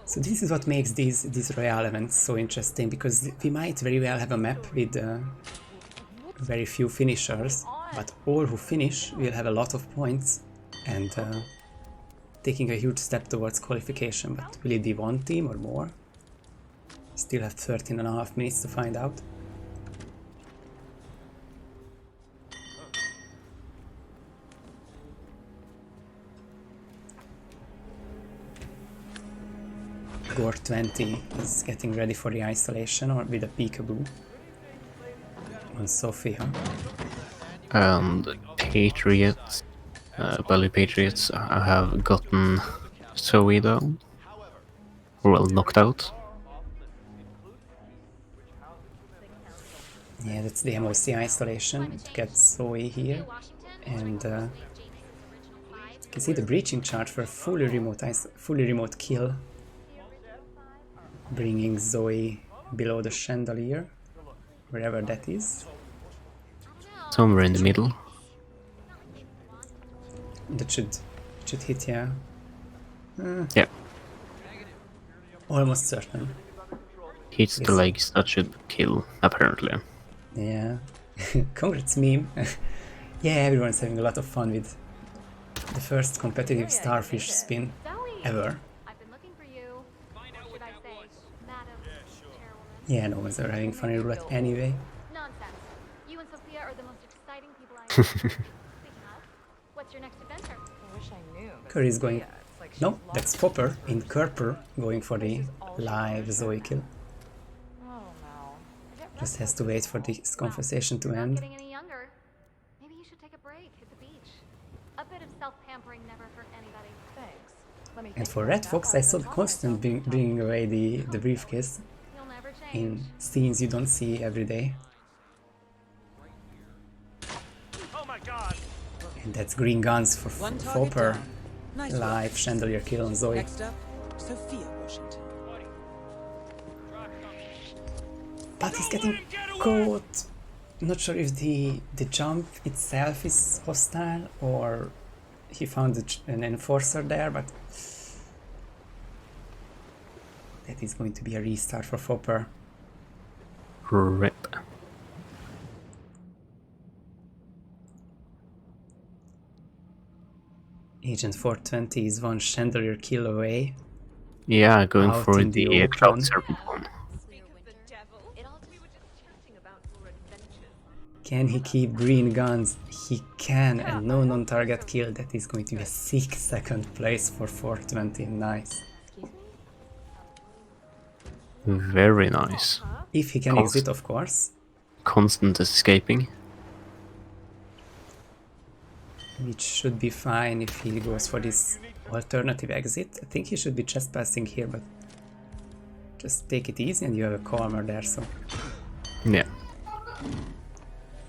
So this is what makes these Royale events so interesting, because we might very well have a map with very few finishers, but all who finish will have a lot of points and taking a huge step towards qualification. But will it be one team or more? Still have 13.5 minutes to find out. Gore 20 is getting ready for the isolation, or with a peekaboo on Sophia. And Patriots, Belly Patriots have gotten Zoe down. Well, knocked out. Yeah, that's the MOC isolation to get Zoe here. And you can see the breaching charge for a fully remote kill, bringing Zoe below the chandelier, wherever that is. Somewhere in the middle. That should hit, yeah. Yeah. Almost certain. Hits the legs, that should kill, apparently. Yeah. Congrats, meme. Yeah, everyone's having a lot of fun with the first competitive starfish spin ever. I've been looking for you. What should I say? Madam Chairwoman. Yeah, no one's ever having fun in roulette anyway. Nonsense. You and Sophia are the most exciting people I know. Speaking of, what's your next adventure? I wish I knew. Curry's going... No, that's Popper in Kerper going for the live Zoe kill. Just has to wait for this conversation to end. Getting any younger. Maybe you should take a break, hit the beach. A bit of self-pampering never hurt anybody. Thanks. Let me And for Red Fox, I saw the constant bringing away the briefcase You'll never change. in scenes you don't see every day. Oh my god! And that's green guns for One target Fopper. down. Nice Live work. chandelier kill on Zoe. Next up, Sophia Washington. But he's getting caught. Not sure if the jump itself is hostile or he found an enforcer there, but that is going to be a restart for Fopper. RIP. Agent 420 is one chandelier kill away. Yeah, going Out for in the the open. crowd servant one. Can he keep green guns? He can, and no non-target kill. That is going to be a sick second place for 420. Nice. Very nice. If he can exit, of course. Constant escaping. Which should be fine if he goes for this alternative exit. I think he should be chest passing here, but just take it easy and you have a calmer there, so... Yeah.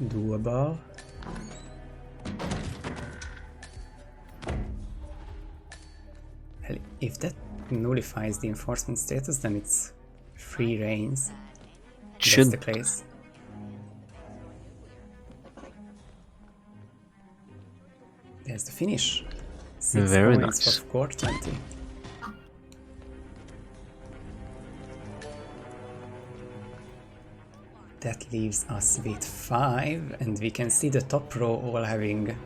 Doable. Hell, if that nullifies the enforcement status, then it's free reigns. Should. That's the case. There's the finish. 6 Very points nice. for 420. That leaves us with 5, and we can see the top row all having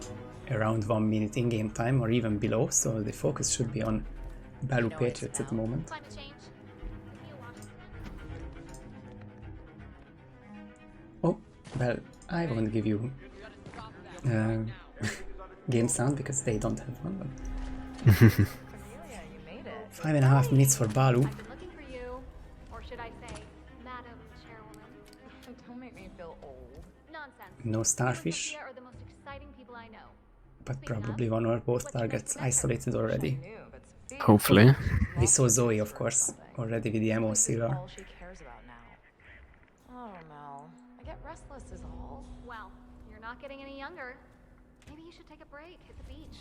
around 1 minute in-game time or even below, so the focus should be on Balu Patriots at the moment. Oh, well, I won't give you game sound because they don't have one, but 5.5 minutes for Balu. Looking for you, or should I say, Madam Chairwoman? Don't make me feel old. Nonsense. No starfish, Sophia are the most exciting people I know. but probably one or both targets isolated already. Hopefully. We saw Zoe, of course, already with the ammo sealer. All she cares about now. I don't know. I get restless is all. Well, you're not getting any younger. Maybe you should take a break, hit the beach.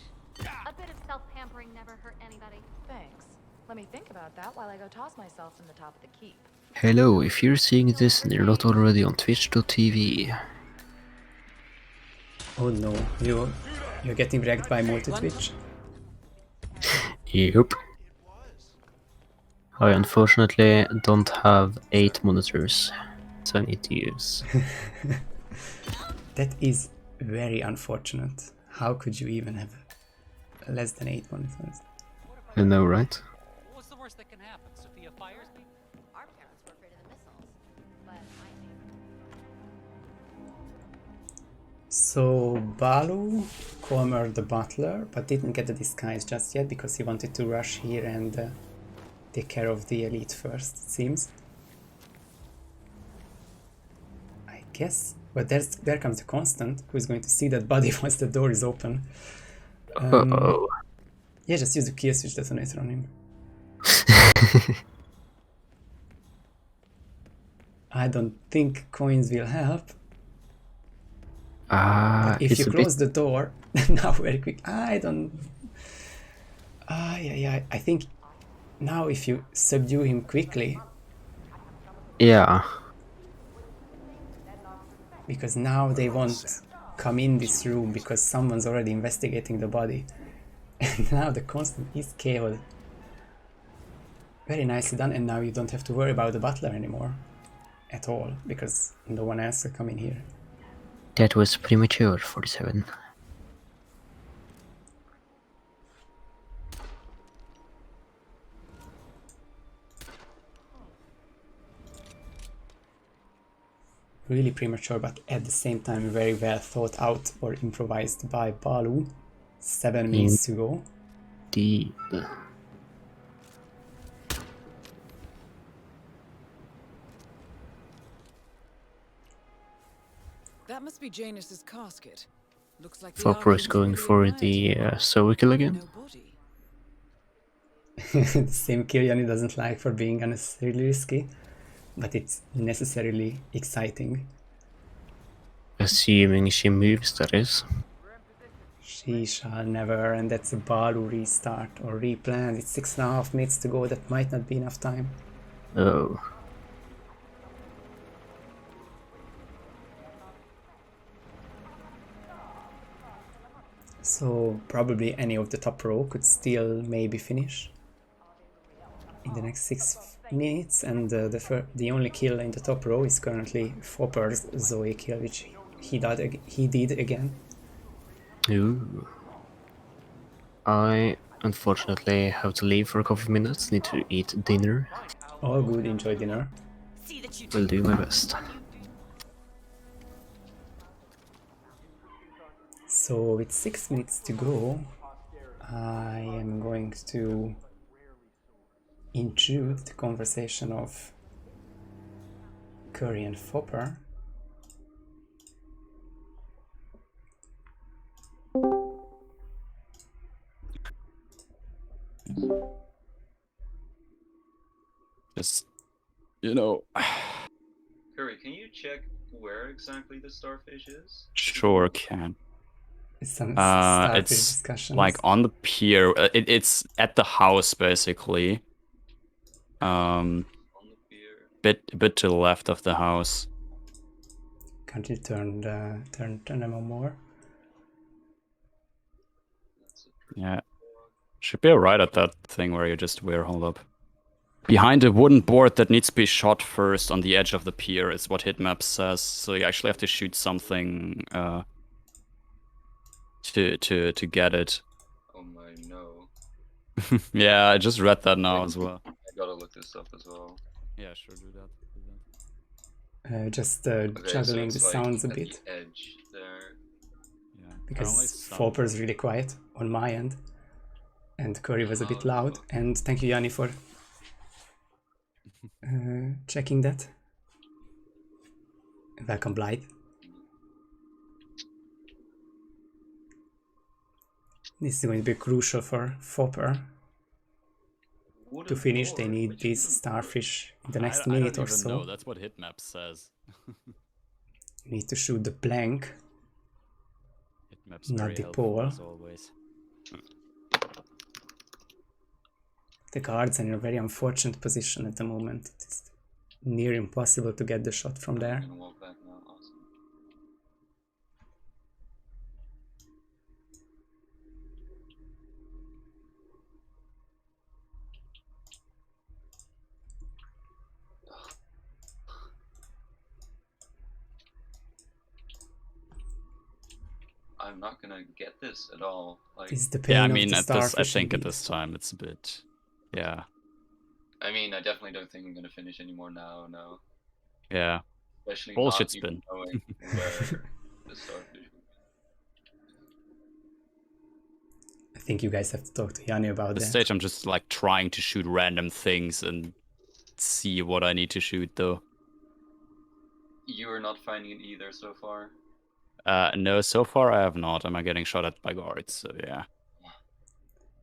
A bit of self-pampering never hurt anybody. Thanks. Let me think about that while I go toss myself from the top of the keep. Hello, if you're seeing this and you're not already on twitch.tv. Oh no, you're getting wrecked by multi-twitch. Yep. I unfortunately don't have 8 monitors, so I need to use. That is very unfortunate. How could you even have less than 8 monitors? I know, right? What's the worst that can happen? Sophia fires me? Our parents were afraid of the missiles, but I think... So Balu cornered the butler, but didn't get the disguise just yet because he wanted to rush here and take care of the elite first, it seems. I guess. But there comes the constant, who is going to see that body once the door is open. Uh-oh. Yeah, just use the kill switch detonator on him. I don't think coins will help. If you close the door, now very quick, I don't... yeah, I think now if you subdue him quickly... Yeah. Because now they won't come in this room because someone's already investigating the body. And now the constant is KO'd. Very nicely done, and now you don't have to worry about the butler anymore. At all, because no one else will come in here. That was premature, 47. Really premature, but at the same time very well thought out or improvised by Balu. 7 minutes to go. Indeed. That must be Janus's casket. Looks like the Fopper is Archons going really for admired the him. Zoe kill again. No body. The same kill Yannini doesn't like for being unnecessarily risky, but it's necessarily exciting. Assuming she moves, that is. She shall never, and that's a Balu restart or replan. It's 6.5 minutes to go, that might not be enough time. Oh. So probably any of the top row could still maybe finish in the next 6 minutes, and the only kill in the top row is currently Fopper's Zoe kill, which he did again. Ooh. I unfortunately have to leave for a couple of minutes. Need to eat dinner. All good, enjoy dinner. Will do my best. So with 6 minutes to go, I am going to intrude the conversation of Curry and Fopper. Just, you know. Curry, can you check where exactly the starfish is? Sure can. Some starfish It's discussions. like on the pier. It's at the house basically. Bit to the left of the house. Can't you turn them on more? Yeah, should be right at that thing where you just were. Hold up. Behind a wooden board that needs to be shot first on the edge of the pier is what HITMAP says. So you actually have to shoot something to get it. Oh my no. Yeah, I just read that now as well. I gotta look this up as well. Yeah, sure, do that. Just Okay, juggling so the it's sounds a like bit. at the edge there. Yeah. Because Fopper's really quiet on my end. And Curry was a bit loud. And thank you, Yanni, for checking that. Welcome, Blythe. This is going to be crucial for Fopper. To finish, they need these starfish in the next minute I or don't even so. know. That's what HITMAP says. You need to shoot the plank, HITMAP's not very the helpful, pole. as always. The guards are in a very unfortunate position at the moment. It is near impossible to get the shot from there. I'm gonna walk back now. Awesome. I'm not gonna get this at all. Like, This is the pain Yeah, I of mean, the at this, I starfish think at indeed. this time it's a bit, yeah, I mean, I definitely don't think I'm gonna finish anymore now. No, yeah. especially Bullshit not even spin. knowing where the starfish. I think you guys have to talk to Yanni about At this that. stage, I'm just like trying to shoot random things and see what I need to shoot, though. You are not finding it either so far. No, so far I have not. Am I getting shot at by guards? So yeah.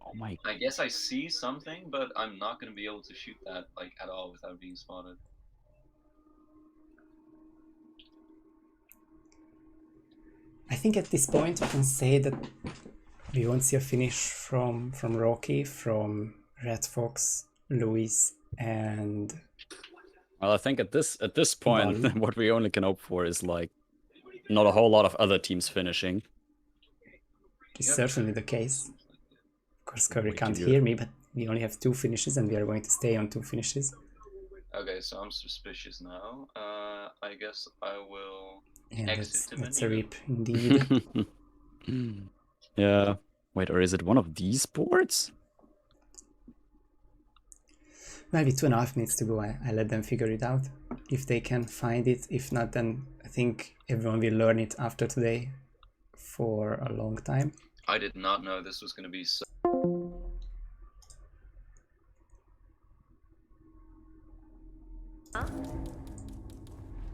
Oh my. I guess I see something, but I'm not gonna be able to shoot that like at all without being spotted. I think at this point we can say that we won't see a finish from Rocky, from Red Fox, Luis, and Well, I think at this point, Bali. what we only can hope for is like not a whole lot of other teams finishing. It's certainly the case. Of course, Curry Wait, can't you- hear me, but we only have 2 finishes and we are going to stay on 2 finishes. Okay, so I'm suspicious now. I guess I will And exit to that's the a new. rip indeed. Yeah. Wait, or is it one of these boards? Well, with 2.5 minutes to go, I let them figure it out. If they can find it, if not, then I think everyone will learn it after today for a long time. I did not know this was gonna be so.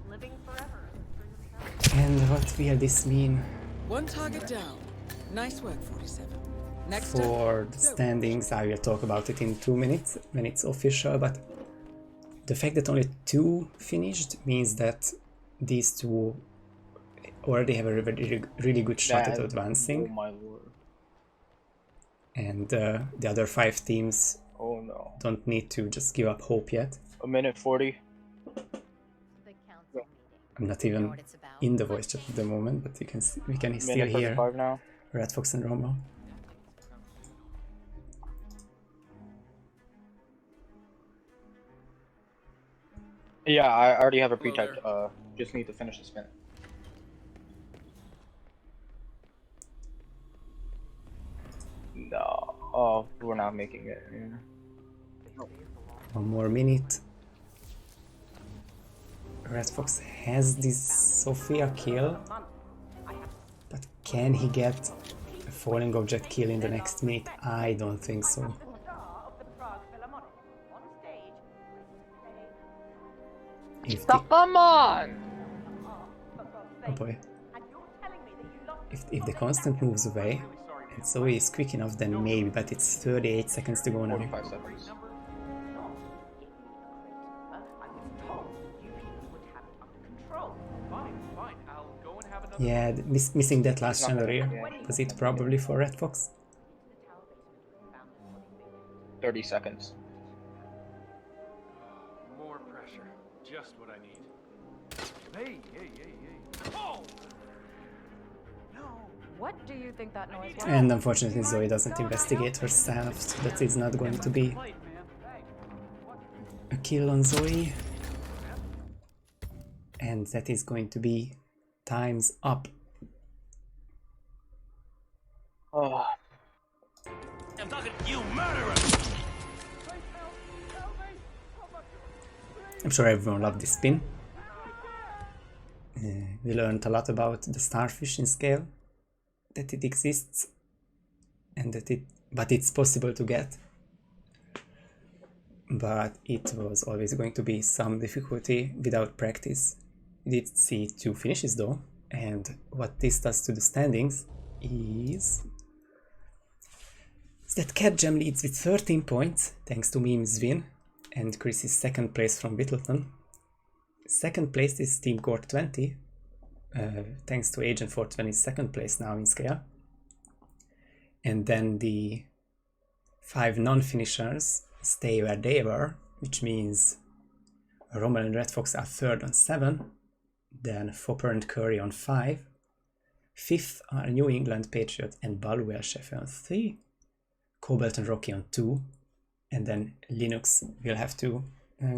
Living forever. And what will this mean One target down. Nice work, 47. Next up, for the standings? I will talk about it in 2 minutes when it's official, but the fact that only 2 finished means that these 2 already have a really good shot at Oh advancing, my lord. and the other 5 teams Oh no. don't need to just give up hope yet. A minute 40. I'm not even in the voice chat at the moment, but we can still Minute hear 35 now. Red Fox and Romo. Yeah, I already have a pre-typed. Just need to finish the spin. No. Oh, we're not making it. Yeah. 1 more minute. Red Fox has this Sophia kill, but Can he get a falling object kill in the next minute? I don't think so. Stop them on! Oh boy. If the constant moves away, and Zoe is quick enough, then maybe, but it's 38 seconds to go now. 45 seconds. Yeah, missing that last chandelier. Was it probably for Red Fox? 30 seconds. More pressure. Just what I need. Hey, hey, hey, hey. Oh! What do you think that noise was? And unfortunately Zoe doesn't investigate herself, so that is not going to be a kill on Zoe. And that is going to be time's up. Oh. I'm talking to you, murderer! I'm sure everyone loved this spin. We learned a lot about the starfish in Sgàil, that it exists, and but it's possible to get. But it was always going to be some difficulty without practice. We did see 2 finishes though, and what this does to the standings is that Cat Jam leads with 13 points thanks to Meme's win, and Chris is 2nd place from Whittleton. 2nd place is Team Court 20, thanks to Agent 420 2nd place now in Sgàil. And then the 5 non-finishers stay where they were, which means Rommel and Red Fox are 3rd on 7, then Fopper and Curry on 5, 5th are New England Patriot and Balwell Chef on 3, Cobalt and Rocky on 2, and then Linux will have to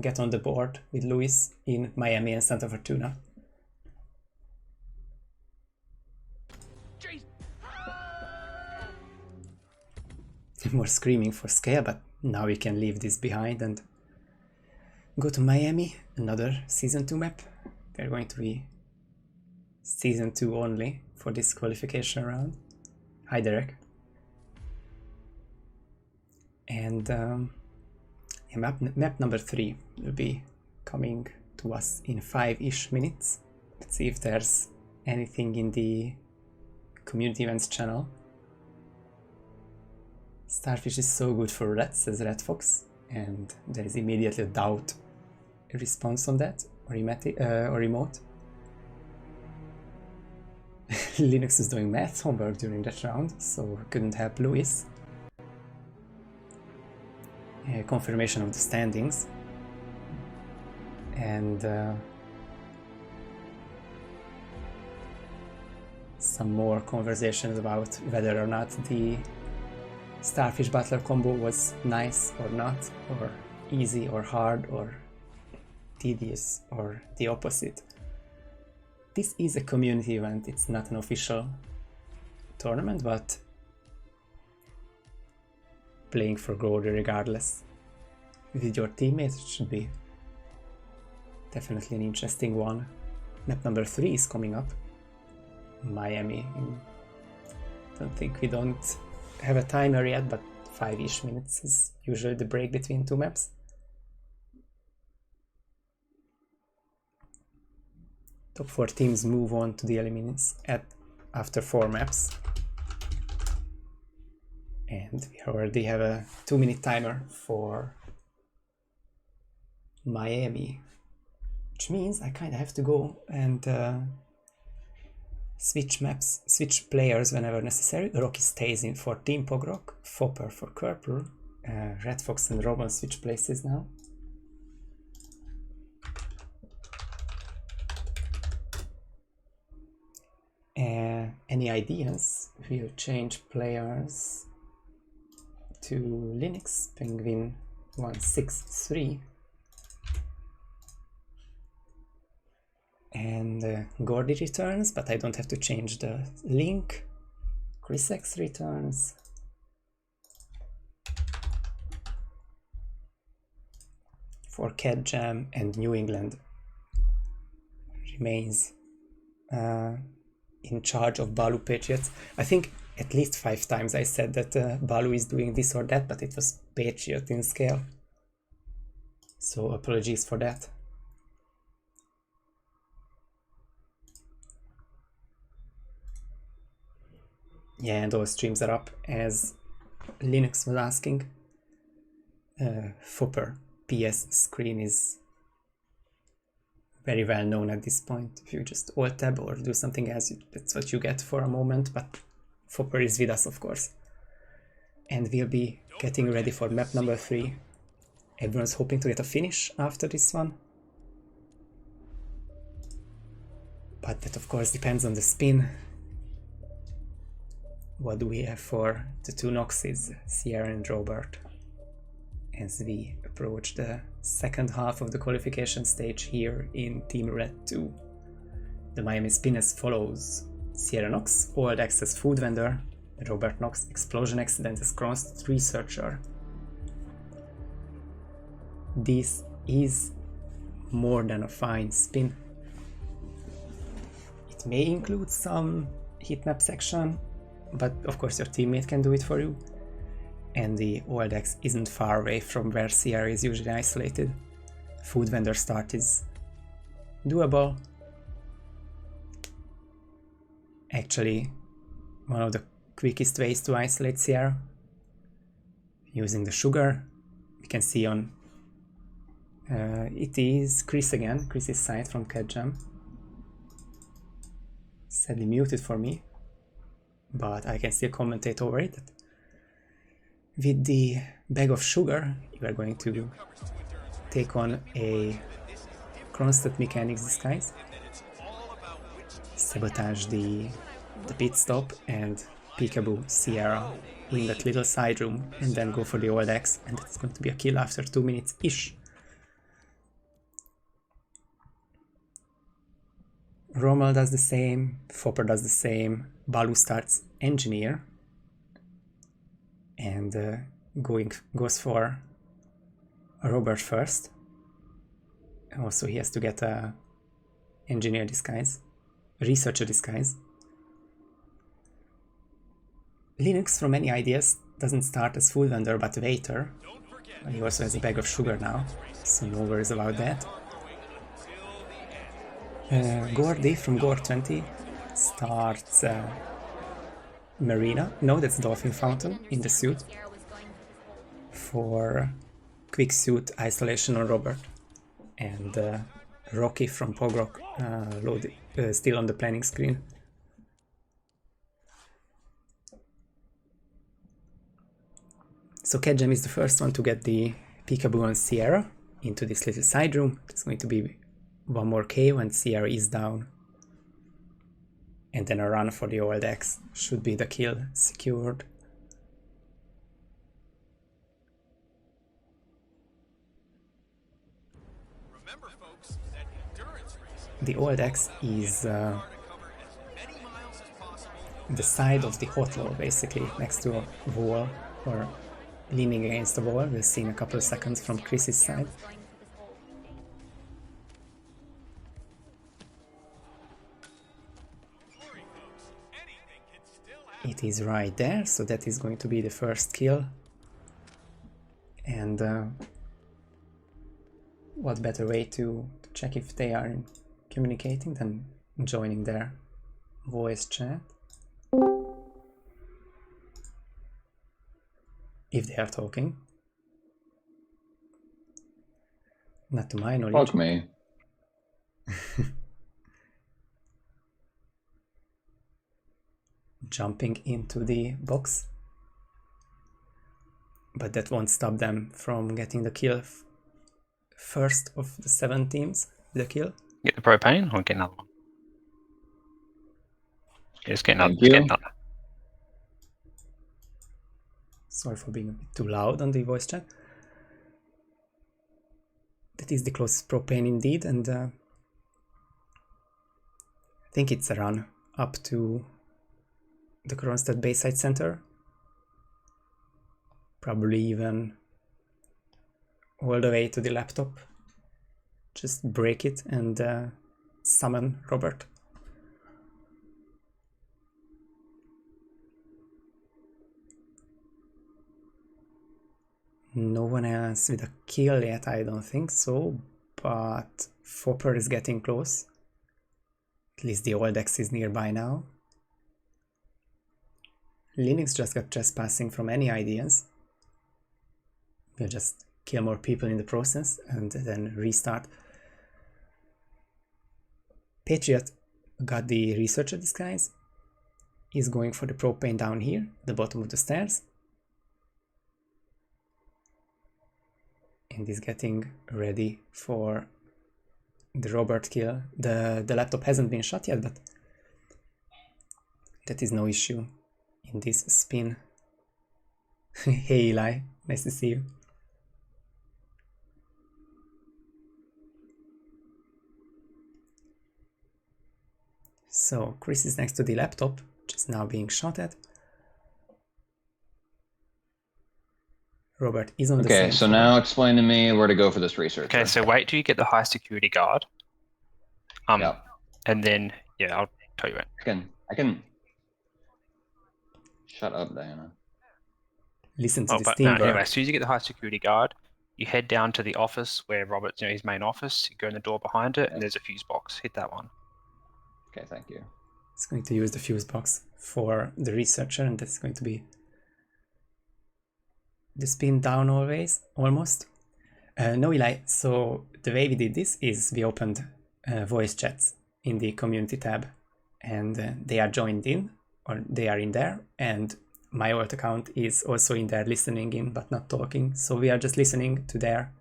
get on the board with Luis in Miami and Santa Fortuna. More screaming for Sgàil, but now we can leave this behind and go to Miami, another Season 2 map. They're going to be Season 2 only for this qualification round. Hi Derek. And map number 3 will be coming to us in 5-ish minutes. Let's see if there's anything in the community events channel. Starfish is so good for roulette, says Red Fox, and there is immediately a doubt response on that, or remote. Linux is doing math homework during that round, so couldn't help Luis. Confirmation of the standings, and some more conversations about whether or not the Starfish Butler combo was nice or not, or easy or hard, or tedious, or the opposite. This is a community event, it's not an official tournament, but playing for glory regardless with your teammates should be definitely an interesting one. Map number 3 is coming up. Miami. We don't have a timer yet, but 5-ish minutes is usually the break between 2 maps. Top 4 teams move on to the eliminations after 4 maps. And we already have a 2-minute timer for Miami, which means I kind of have to go and switch players whenever necessary. Rocky stays in for Team Pogrock, Fopper for Purple, Red Fox and Robin switch places now. Any ideas? We'll change players to Linux, Penguin 163. And Gordy returns, but I don't have to change the link. Chris X returns. For Cat Jam, and New England remains in charge of Balu Patriots. I think at least 5 times I said that Balu is doing this or that, but it was Patriot in Sgàil. So apologies for that. Yeah, and all streams are up, as Linux was asking. Fopper PS screen is very well known at this point. If you just alt tab or do something else, that's what you get for a moment, but Fopper is with us, of course. And we'll be getting ready for map number 3. Everyone's hoping to get a finish after this one. But that of course depends on the spin. What do we have for the 2 Noxes, Sierra and Robert, as we approach the second half of the qualification stage here in Team Roulette 2. The Miami spin as follows: Sierra Nox, Old Access Food Vendor, Robert Nox, Explosion Accident as Crossed Researcher. This is more than a fine spin. It may include some heat map section, but of course your teammate can do it for you. And the Old X isn't far away from where Sierra is usually isolated. Food vendor start is doable. Actually, one of the quickest ways to isolate Sierra. Using the sugar, we can see on it is Chris again, Chris's side from CatJam. Sadly muted for me, but I can still commentate over it. With the bag of sugar, you are going to take on a constant mechanics disguise, sabotage the pit stop, and peekaboo Sierra in that little side room, and then go for the Old X, and that's going to be a kill after 2 minutes-ish. Rommel does the same, Fopper does the same, Balu starts Engineer, and goes for a Robert first. Also he has to get a Engineer disguise, Researcher disguise. Linux, from any ideas, doesn't start as Food Vendor but Waiter. He also has a bag of sugar now, so no worries about that. Gordy from Gore20 starts Marina, no, that's Dolphin Fountain in the suit, for quick suit isolation on Robert. And Rocky from Pogrock still on the planning screen. So CatJam is the first one to get the peekaboo on Sierra into this little side room. It's going to be one more K when Sierra is down. And then a run for the Old X should be the kill secured. Remember, folks, that endurance racing, the Old X is the side of the hotlow, basically, next to a wall, or leaning against the wall. We'll see in a couple of seconds from Chris's side. It is right there, so that is going to be the first kill. And what better way to check if they are communicating than joining their voice chat? If they are talking. Not to my knowledge. Fuck me. Jumping into the box. But that won't stop them from getting the kill. First of the 7 teams, the kill. Get the propane or get another one? Just get another. Sorry for being a bit too loud on the voice chat. That is the closest propane indeed, and I think it's a run up to the Kronstadt Bayside Center. Probably even all the way to the laptop. Just break it and summon Robert. No one else with a kill yet, I don't think so, but Fopper is getting close. At least the old X is nearby now. Linux just got trespassing from any ideas. We'll just kill more people in the process and then restart. Patriot got the researcher disguise. He's going for the propane down here, the bottom of the stairs. And he's getting ready for the Robert kill. The laptop hasn't been shot yet, but that is no issue in this spin. Hey Eli, nice to see you. So Chris is next to the laptop, which is now being shot at. Robert is on the same Okay, so floor. now explain to me where to go for this research. Okay, so wait till you get the high security guard. Yeah. And then, yeah, I'll tell you when. I can. Shut up, Diana. Listen to this but teamwork. no, anyway, as soon as you get the high security guard, you head down to the office where Robert's, his main office. You go in the door behind it, and there's a fuse box. Hit that one. Okay, thank you. It's going to use the fuse box for the researcher, and that's going to be the spin down almost. No, Eli, so the way we did this is we opened voice chats in the community tab, and they are joined in, or they are in there, and my alt account is also in there listening in but not talking, so we are just listening to their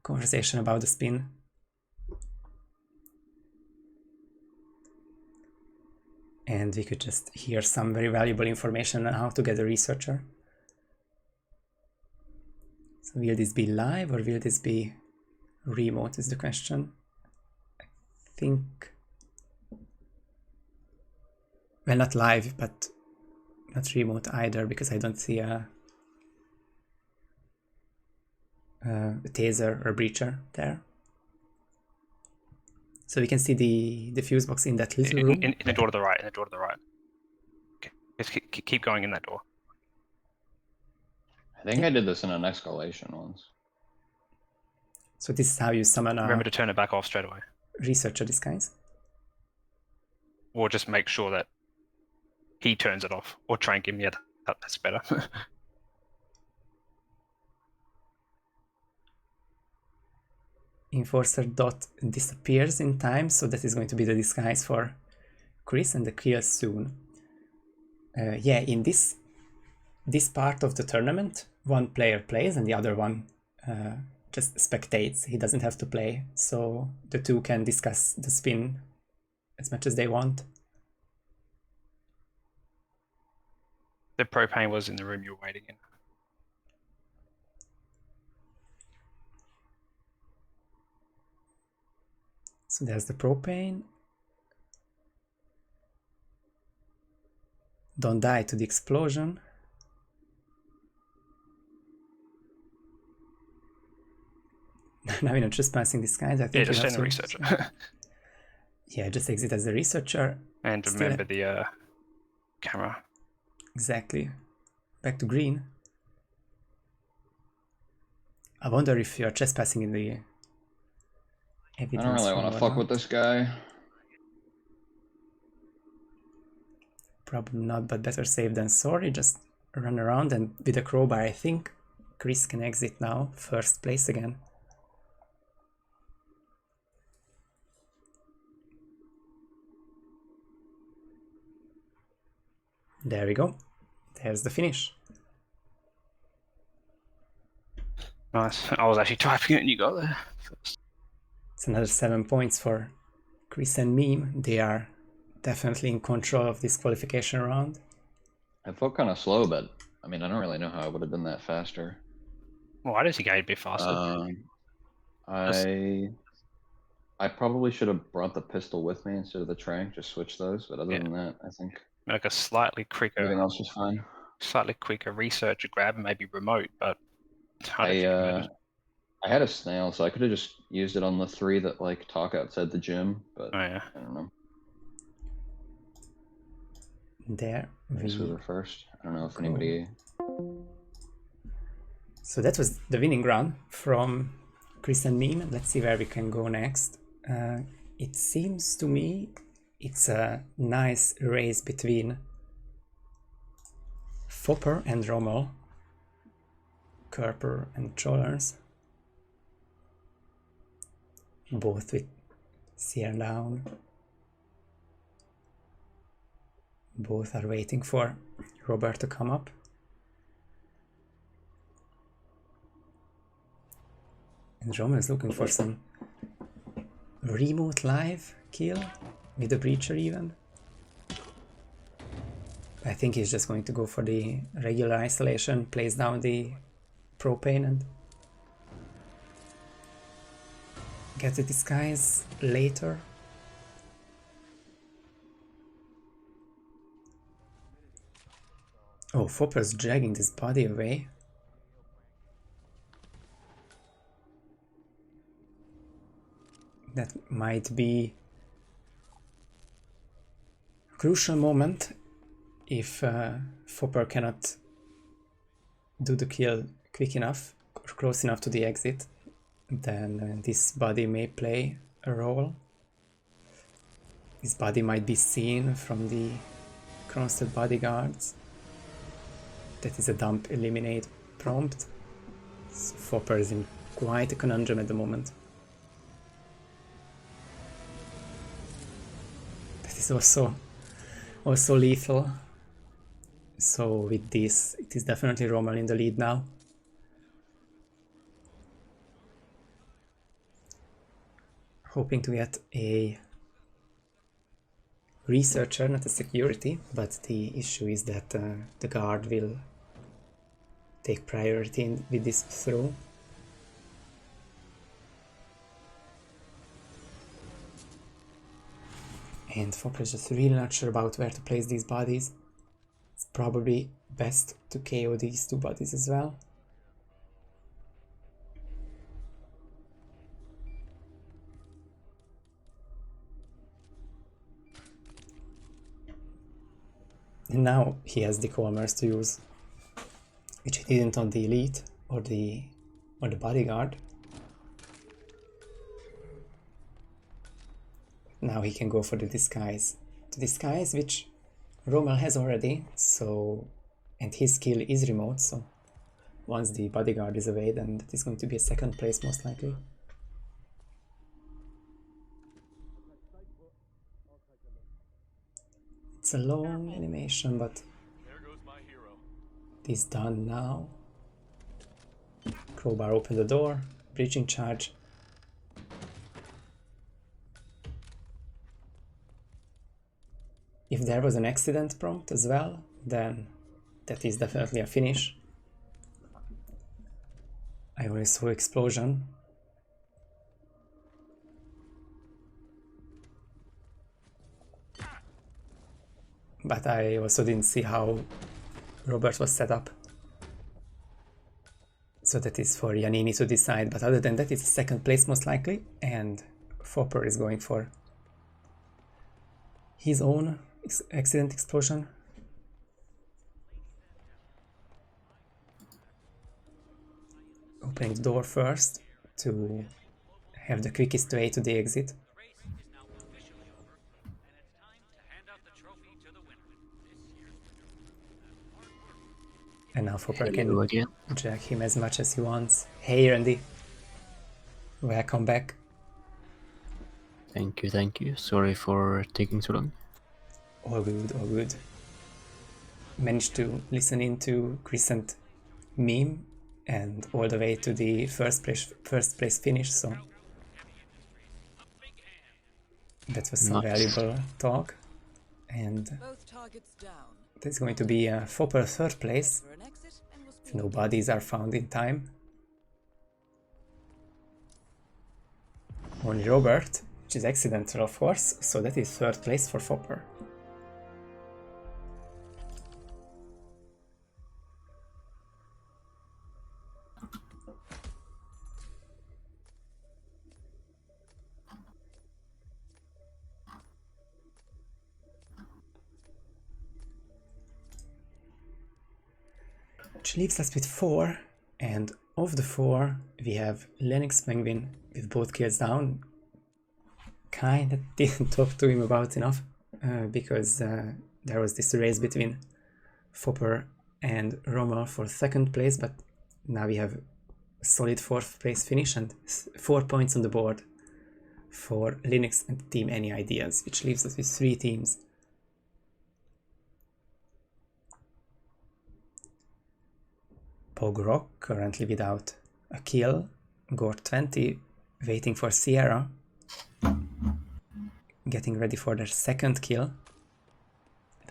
conversation about the spin. And we could just hear some very valuable information on how to get a researcher. So will this be live or will this be remote is the question. I think, well, not live, but not remote either, because I don't see a taser or breacher there. So we can see the fuse box in that little room. In the door to the right, Okay, just keep going in that door. I think I did this in an escalation once. So this is how you summon a Remember to turn it back off straight away. researcher disguise. Or just make sure that he turns it off. Or try and give me that's better. Enforcer dot disappears in time, so that is going to be the disguise for Chris and the kill soon. Yeah, in this part of the tournament, one player plays and the other one just spectates. He doesn't have to play, so the two can discuss the spin as much as they want. The propane was in the room you were waiting in. So there's the propane. Don't die to the explosion. Now in a trespassing disguise, I think. Yeah, just you have send the to- researcher. Yeah, just exit as the researcher. And Still- remember the camera. Exactly. Back to green. I wonder if you're trespassing in the I don't really want to fuck with this guy. Probably not, but better safe than sorry. Just run around, and with a crowbar, I think Chris can exit now. First place again. There we go. There's the finish. Nice. I was actually typing it and you got there. It's another 7 points for Chris and Meme. They are definitely in control of this qualification round. I felt kind of slow, but I mean, I don't really know how I would have done that faster. Well, I didn't think I'd be faster. I probably should have brought the pistol with me instead of the trank. Just switch those. But other than that, I think Like a slightly quicker. everything else was fine. Slightly quicker researcher grab, maybe remote, but I don't think it mattered. I had a snail, so I could have just used it on the 3 that like talk outside the gym. But Oh yeah. I don't know. There This was we the first. I don't know if go. anybody. So that was the winning run from Chris and Meme. Let's see where we can go next. It seems to me it's a nice race between Fopper and Rommel, Kerper and Trollers, both with Sear down. Both are waiting for Robert to come up. And Rommel is looking for some remote live kill with the Breacher even. I think he's just going to go for the regular isolation, place down the propane and get the disguise later. Oh, Fopper's dragging this body away. That might be a crucial moment if Fopper cannot do the kill quick enough or close enough to the exit, then this body may play a role. This body might be seen from the Kronstadt bodyguards. That is a dump eliminate prompt. So Fopper is in quite a conundrum at the moment. That is also lethal. So with this, it is definitely Rommel in the lead now. Hoping to get a researcher, not a security, but the issue is that the guard will take priority with this throw. And Fopper is just really not sure about where to place these bodies. It's probably best to KO these two bodies as well. And now he has the Colmers to use, which he didn't on the Elite or the Bodyguard. Now he can go for the Disguise. The Disguise, which Rommel has already, so, and his skill is remote, so once the Bodyguard is away, then that is going to be a second place most likely. It's a long animation, but it is done now. Crowbar open the door, breaching charge. If there was an accident prompt as well, then that is definitely a finish. I only saw explosion. But I also didn't see how Robert was set up. So that is for Yannini to decide, but other than that it's second place most likely, and Fopper is going for his own accident explosion. Opening the door first to have the quickest way to the exit. And now Fopper can jack him as much as he wants. Hey Randy, welcome back. Thank you. Sorry for taking so long. All good, all good. Managed to listen into Crescent meme and all the way to the first place finish, so that was some valuable talk. And there's going to be a Fopper third place if no bodies are found in time. Only Robert, which is accidental of course, so that is third place for Fopper. Which leaves us with 4 And of the 4, we have Lennox Penguin with both kills down. Kinda didn't talk to him about enough because there was this race between Fopper and Rommel for 2nd place, but now we have a solid 4th place finish and 4 points on the board for Linux and Team Any Ideas, which leaves us with 3 teams. Pogrock currently without a kill, Gord 20 waiting for Sierra, getting ready for their 2nd kill.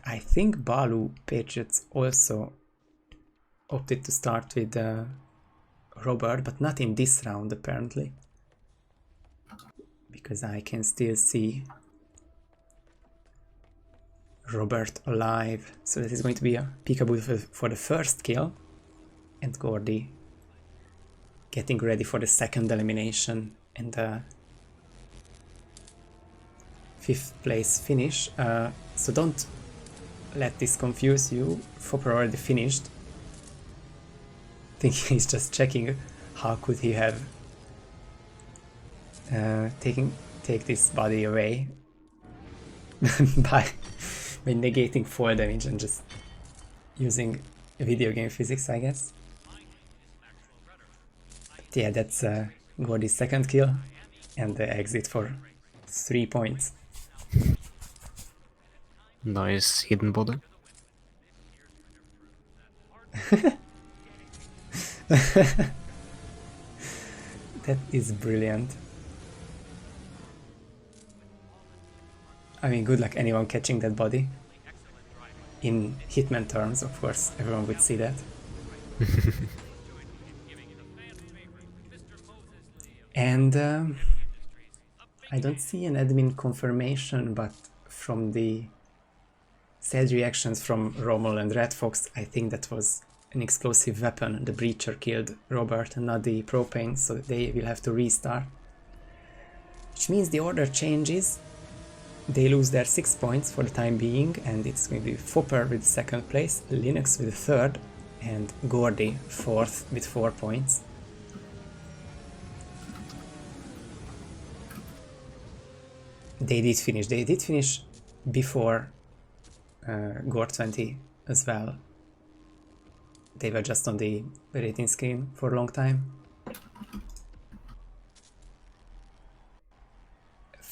I think Balu Patriots also opted to start with Robert, but not in this round apparently, because I can still see Robert alive. So this is going to be a peekaboo for the 1st kill, and Gordy getting ready for the 2nd elimination and the 5th place finish. So don't let this confuse you. Fopper already finished. I think he's just checking how could he have take this body away by negating fall damage and just using video game physics, I guess. But yeah, that's Gordy's 2nd kill and the exit for 3 points. Nice hidden body. That is brilliant. I mean, good luck anyone catching that body. In Hitman terms, of course, everyone would see that. And I don't see an admin confirmation, but from the sad reactions from Rommel and Red Fox, I think that was an explosive weapon. The Breacher killed Robert and not the propane, so they will have to restart. Which means the order changes. They lose their 6 points for the time being, and it's going to be Fopper with 2nd place, Linux with 3rd, and Gordy 4th with 4 points. They did finish before Gord 20 as well. They were just on the rating screen for a long time.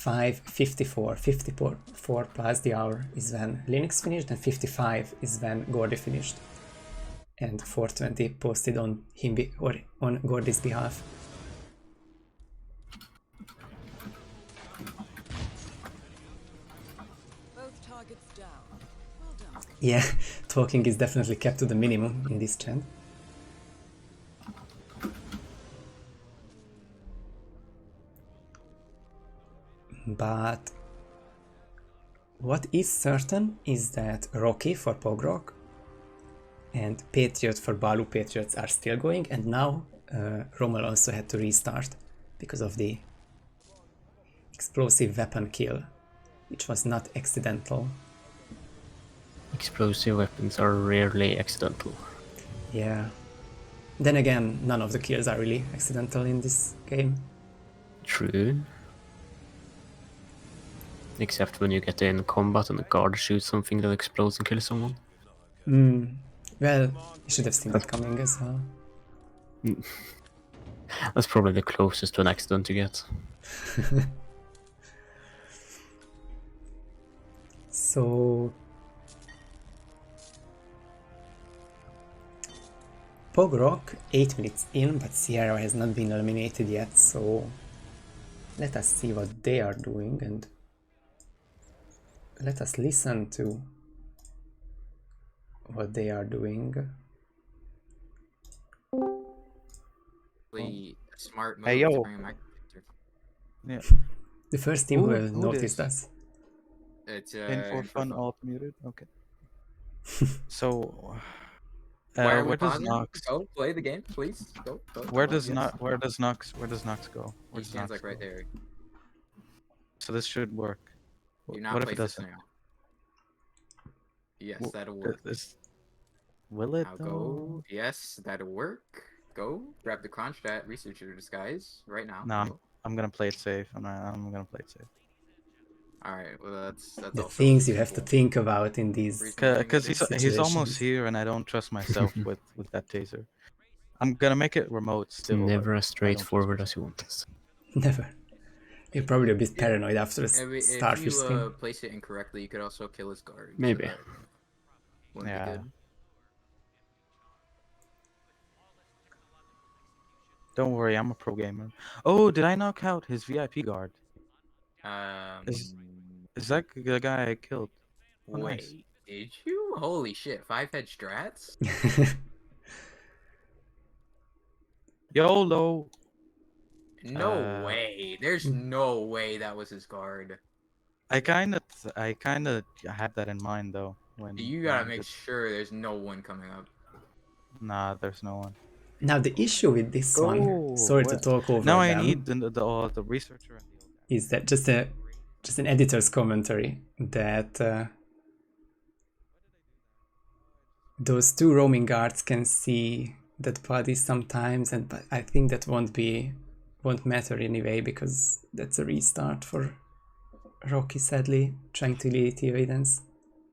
54 past the hour is when Linux finished, and 55 is when Gordy finished. And 420 posted on him or on Gordy's behalf. Both targets down. Well done. Yeah, talking is definitely kept to the minimum in this chat. But what is certain is that Rocky for Pogrock and Patriot for Balu Patriots are still going, and now Rommel also had to restart because of the explosive weapon kill, which was not accidental. Explosive weapons are rarely accidental. Yeah. Then again, none of the kills are really accidental in this game. True. Except when you get in combat and the guard shoots something that explodes and kills someone. Well, you should have seen that coming as well. That's probably the closest to an accident you get. So Pogrock 8 minutes in, but Sierra has not been eliminated yet, so let us see what they are doing and let us listen to what they are doing. Smart move Hey, yo. to bring a microfilter. Yeah. The first team who has Who noticed this? us. It's In for fun, alt muted. Okay. So, Why are we where does pausing? Nox? Go play the game, please. Go. Where Come on, does yes. not? Where does Nox? Where does Nox go? Where He does stands Nox like right go? there. So this should work. Do not What if place it this doesn't? now. Yes, Well, that'll work. Will it? I'll though? go. Yes, that'll work. Go grab the Kronstadt Researcher Disguise right now. No, I'm gonna play it safe. I'm gonna play it safe. Alright, well that's The also things you have to reasonable. think about in these Because he's almost situations. here, and I don't trust myself with that taser. I'm gonna make it remote It's still. never but as straightforward as you want it. Never. You're probably a bit paranoid after a If starfish you skin. place it incorrectly, you could also kill his guard. so Maybe. that wouldn't be Yeah. good. Don't worry, I'm a pro gamer. Oh, did I knock out his VIP guard? Is that the guy I killed? Oh, Wait, nice. did you? Holy shit! 5-head strats? YOLO. No way. There's no way that was his guard. I kind of had that in mind though. When You when gotta I make did- sure there's no one coming up. Nah, there's no one. Now the issue with this one, sorry to talk over Now I them, need the researcher. is that just an editor's commentary that those two roaming guards can see dead bodies sometimes, but I think that won't matter anyway because that's a restart for Rocky, sadly, trying to delete the evidence.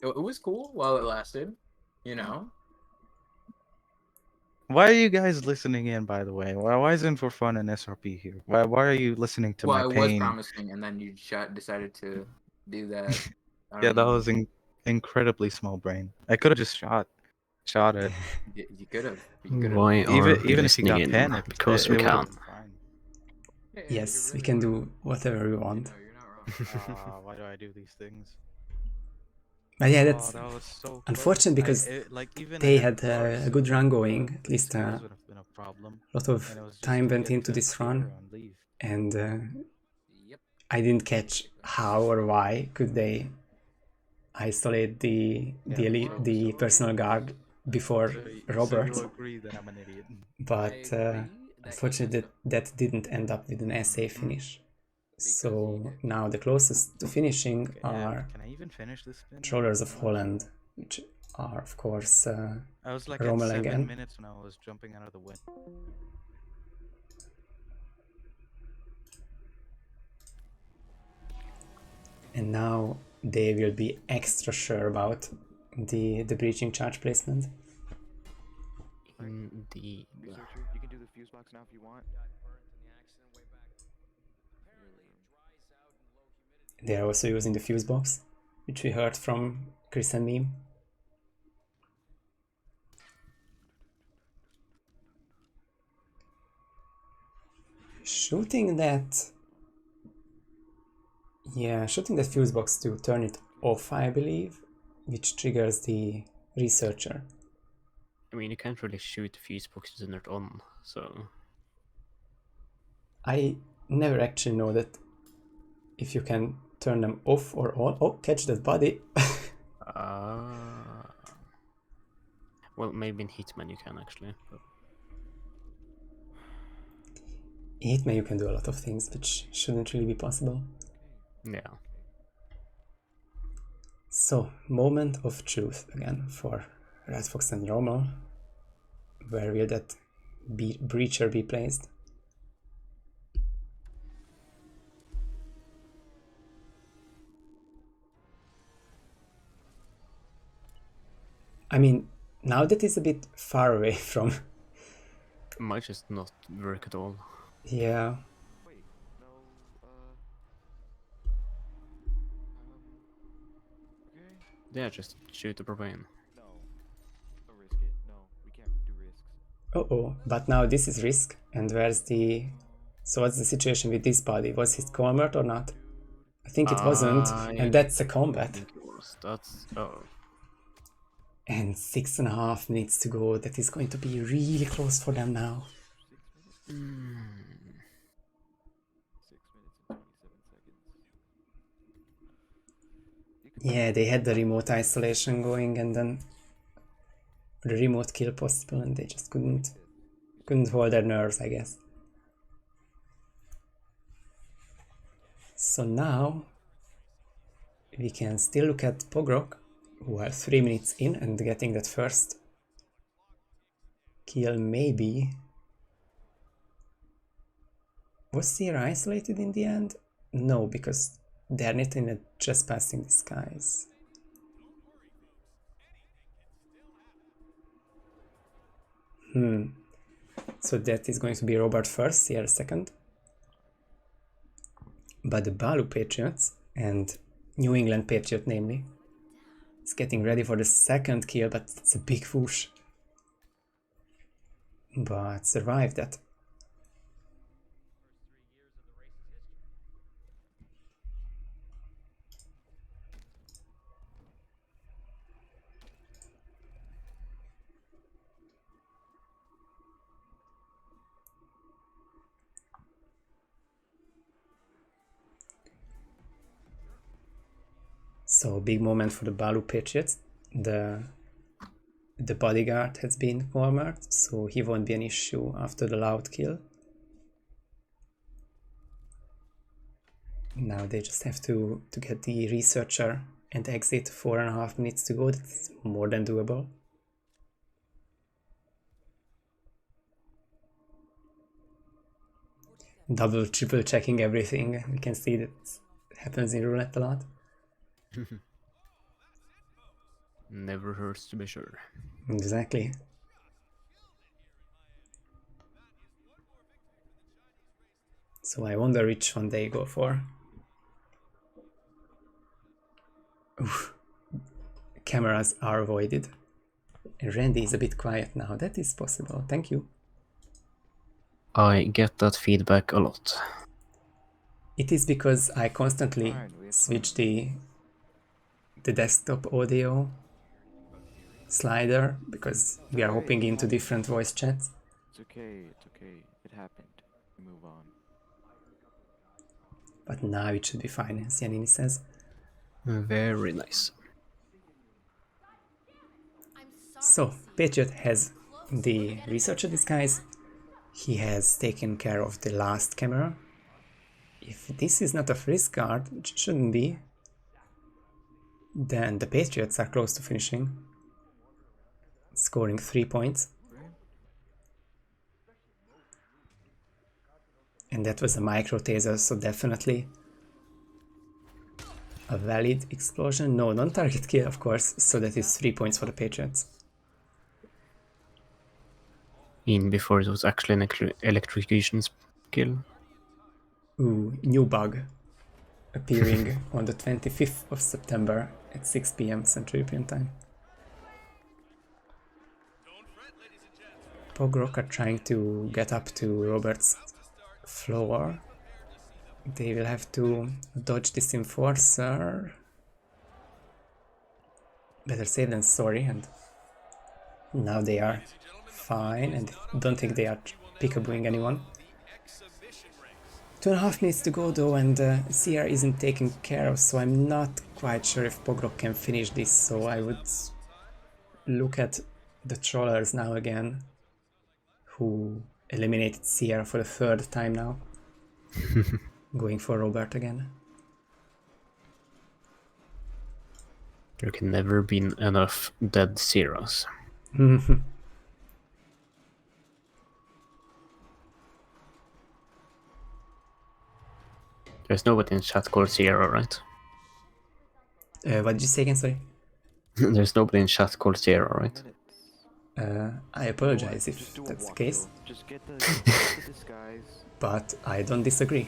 It was cool while it lasted, you know. Why are you guys listening in? By the way, why isn't For Fun and SRP here? Why are you listening to Well, my I was pain? promising, and then you decided to do that. I Yeah, don't that know. was incredibly small brain. I could have just shot it. You could have. Why are we Even if he listening got in? panicked, Because we it would've can. been fine. Yes, we can do whatever we want. Why do I do these things? But yeah, Oh, that's that was so unfortunate close. because Like, even they ahead had of a good run going. At least stairs a would have been a problem, lot of and it was just time to went get into to this the run, pier and leave. and I didn't catch how or why could they isolate the personal guard before Robert. So you agree that I'm an idiot? But unfortunately, that didn't end up with an SA finish. So now the closest to finishing are Can I even finish this spin? Trollers of Holland, which are of course I was like at Rommel 7 again. minutes when I was jumping out of the wind. And now they will be extra sure about the breaching charge placement. Indeed. Researcher, you can do the fuse box now if you want. They are also using the fuse box, which we heard from Chris and Meme. Shooting that fuse box to turn it off, I believe, which triggers the researcher. I mean, you can't really shoot the fuse boxes when they're on, so... I never actually know that if you can turn them off or on. Oh, catch that body! Well, maybe in Hitman you can actually. But... In Hitman you can do a lot of things which shouldn't really be possible. Yeah. So, moment of truth again for Red Fox and Rommel. Where will that breacher be placed? I mean, now that is a bit far away from... It might just not work at all. Yeah. Yeah, just shoot the propane. No. Don't risk it. No, we can't do risks. Oh, but now this is risk, and where's the... So what's the situation with this body? Was it combat or not? I think it wasn't, and that's a combat. That's... oh. And 6.5 minutes to go. That is going to be really close for them now. 6 minutes and 27 seconds. Yeah, they had the remote isolation going, and then the remote kill possible, and they just couldn't hold their nerves, I guess. So now we can still look at Pogrok, who are 3 minutes in and getting that first kill maybe Was Sierra isolated in the end? No, because they're not in a trespassing disguise. So that is going to be Robert first, Sierra second. But the Balu Patriots and New England Patriot namely is getting ready for the second kill, but it's a big whoosh. But survived that. So big moment for the Balu Patriots. The bodyguard has been cornered, so he won't be an issue after the loud kill. Now they just have to get the researcher and exit. 4.5 minutes to go. That's more than doable. Double, triple checking everything. We can see that happens in roulette a lot. Never hurts to be sure. Exactly. So I wonder which one they go for. Oof. Cameras are avoided. And Randy is a bit quiet now. That is possible. Thank you. I get that feedback a lot. It is because I constantly switch the desktop audio slider because we are hopping into different voice chats. It's okay, it's okay. It happened. Move on. But now it should be fine, as Yannini says. Very nice. So, Patriot has the researcher disguise. He has taken care of the last camera. If this is not a frisk guard, which it shouldn't be, then the Patriots are close to finishing, scoring 3 points. And that was a micro taser, so definitely a valid explosion. No, non-target kill, of course, so that is 3 points for the Patriots. In before it was actually an electrocution skill. Ooh, new bug appearing on the 25th of September at 6 PM Central European Time. Pogrock are trying to get up to Robert's floor. They will have to dodge this enforcer. Better safe than sorry, and now they are fine, and don't think they are peekabooing anyone. 2.5 minutes to go though, and CR isn't taken care of, so I'm not quite sure if Pogrock can finish this, so I would look at the Trollers now again, who eliminated CR for the 3rd time now. Going for Robert again. There can never be enough dead Sierras. There's nobody in chat called Sierra, right? What did you say again, sorry? There's nobody in chat called Sierra, right? I apologize if that's the case. Just get the disguise. But I don't disagree.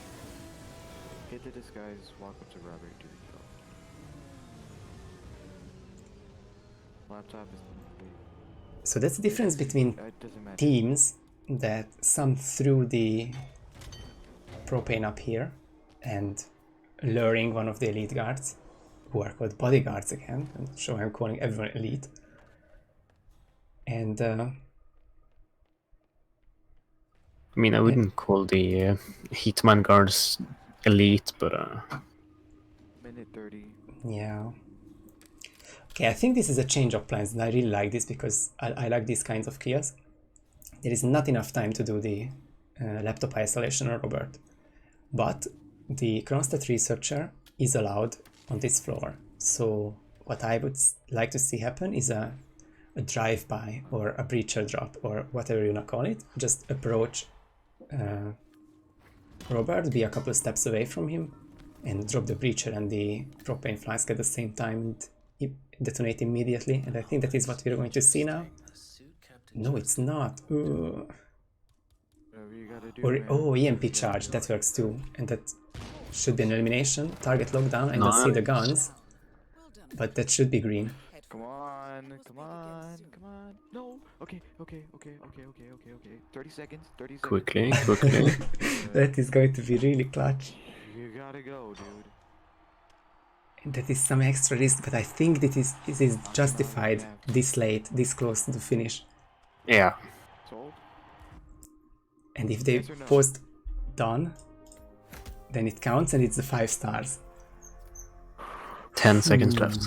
Get the disguise, walk up to Robert, do the kill. Laptop is... So that's the difference between teams that some threw the propane up here and luring one of the elite guards, who are called bodyguards again, and so I'm calling everyone elite. And I mean, I wouldn't call the Hitman guards elite, but Minute 30. yeah. Okay, I think this is a change of plans, and I really like this because I like these kinds of kills. There is not enough time to do the laptop isolation on Robert, but the Kronstadt researcher is allowed on this floor. So what I would like to see happen is a drive-by or a breacher drop or whatever you want to call it. Just approach Robert be a couple of steps away from him and drop the breacher and the propane flask at the same time and detonate immediately. And I think that is what we're going to see now. No, it's not. Ooh. Or, oh, EMP charge, that works too. And that should be an elimination. Target lockdown, I don't see the guns. But that should be green. Come on, come on, come on. No. Okay. 30 seconds. 30 seconds. Quickly. That is going to be really clutch. You gotta go, dude. And that is some extra risk, but I think that it is justified this late, this close to the finish. Yeah. Sold? And if they post done, then it counts and it's the 5 stars. 10 seconds left.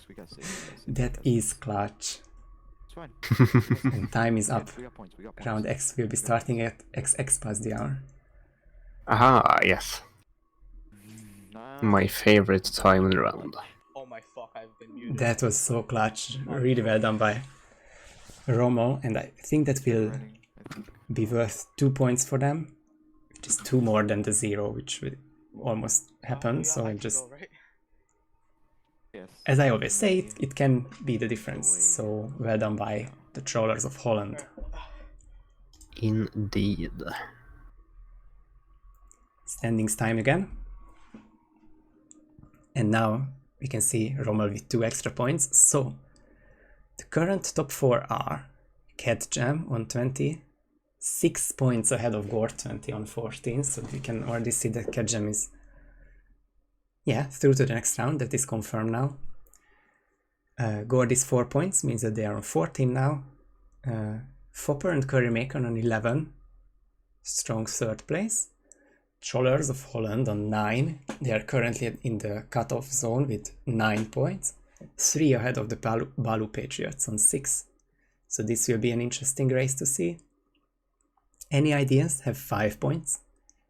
We got six. That is clutch. It's fine. And time is up. We got points. Round X will be starting at XX past the hour. Aha, yes. My favorite time in the round. Oh my fuck, I've been muted. That was so clutch. Really well done by Rommel, and I think that will be worth 2 points for them, which is 2 more than the 0, which will almost happen. So I just, as I always say, it can be the difference. So well done by the Trollers of Holland. Indeed. Standings time again. And now we can see Rommel with 2 extra points. So the current top 4 are Cat Jam on 20, 6 points ahead of Gore 20 on 14. So we can already see that Cat Jam is, yeah, through to the next round. That is confirmed now. Gord is 4 points, means that they are on 14 now. Fopper and Currymaker on 11, strong 3rd place. Trollers of Holland on 9, they are currently in the cutoff zone with 9 points. 3 ahead of the Balu Patriots on 6. So this will be an interesting race to see. Any Ideas have 5 points,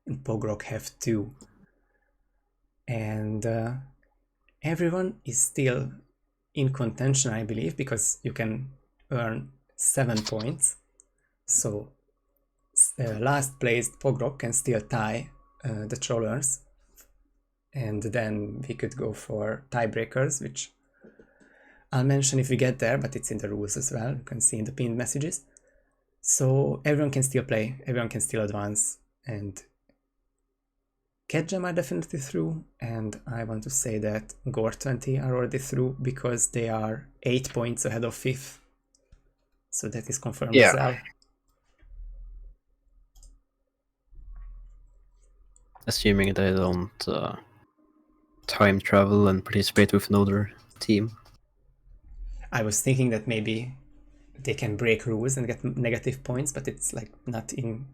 and Pogrock have 2. And everyone is still in contention, I believe, because you can earn 7 points. So last placed Pogrock can still tie the Trollers, and then we could go for tiebreakers, which I'll mention if we get there, but it's in the rules as well. You can see in the pinned messages. So everyone can still play, everyone can still advance, and Cat Jam are definitely through, and I want to say that Gore 20 are already through because they are 8 points ahead of 5th. So that is confirmed as well. Assuming they don't time travel and participate with another team. I was thinking that maybe they can break rules and get negative points, but it's like not in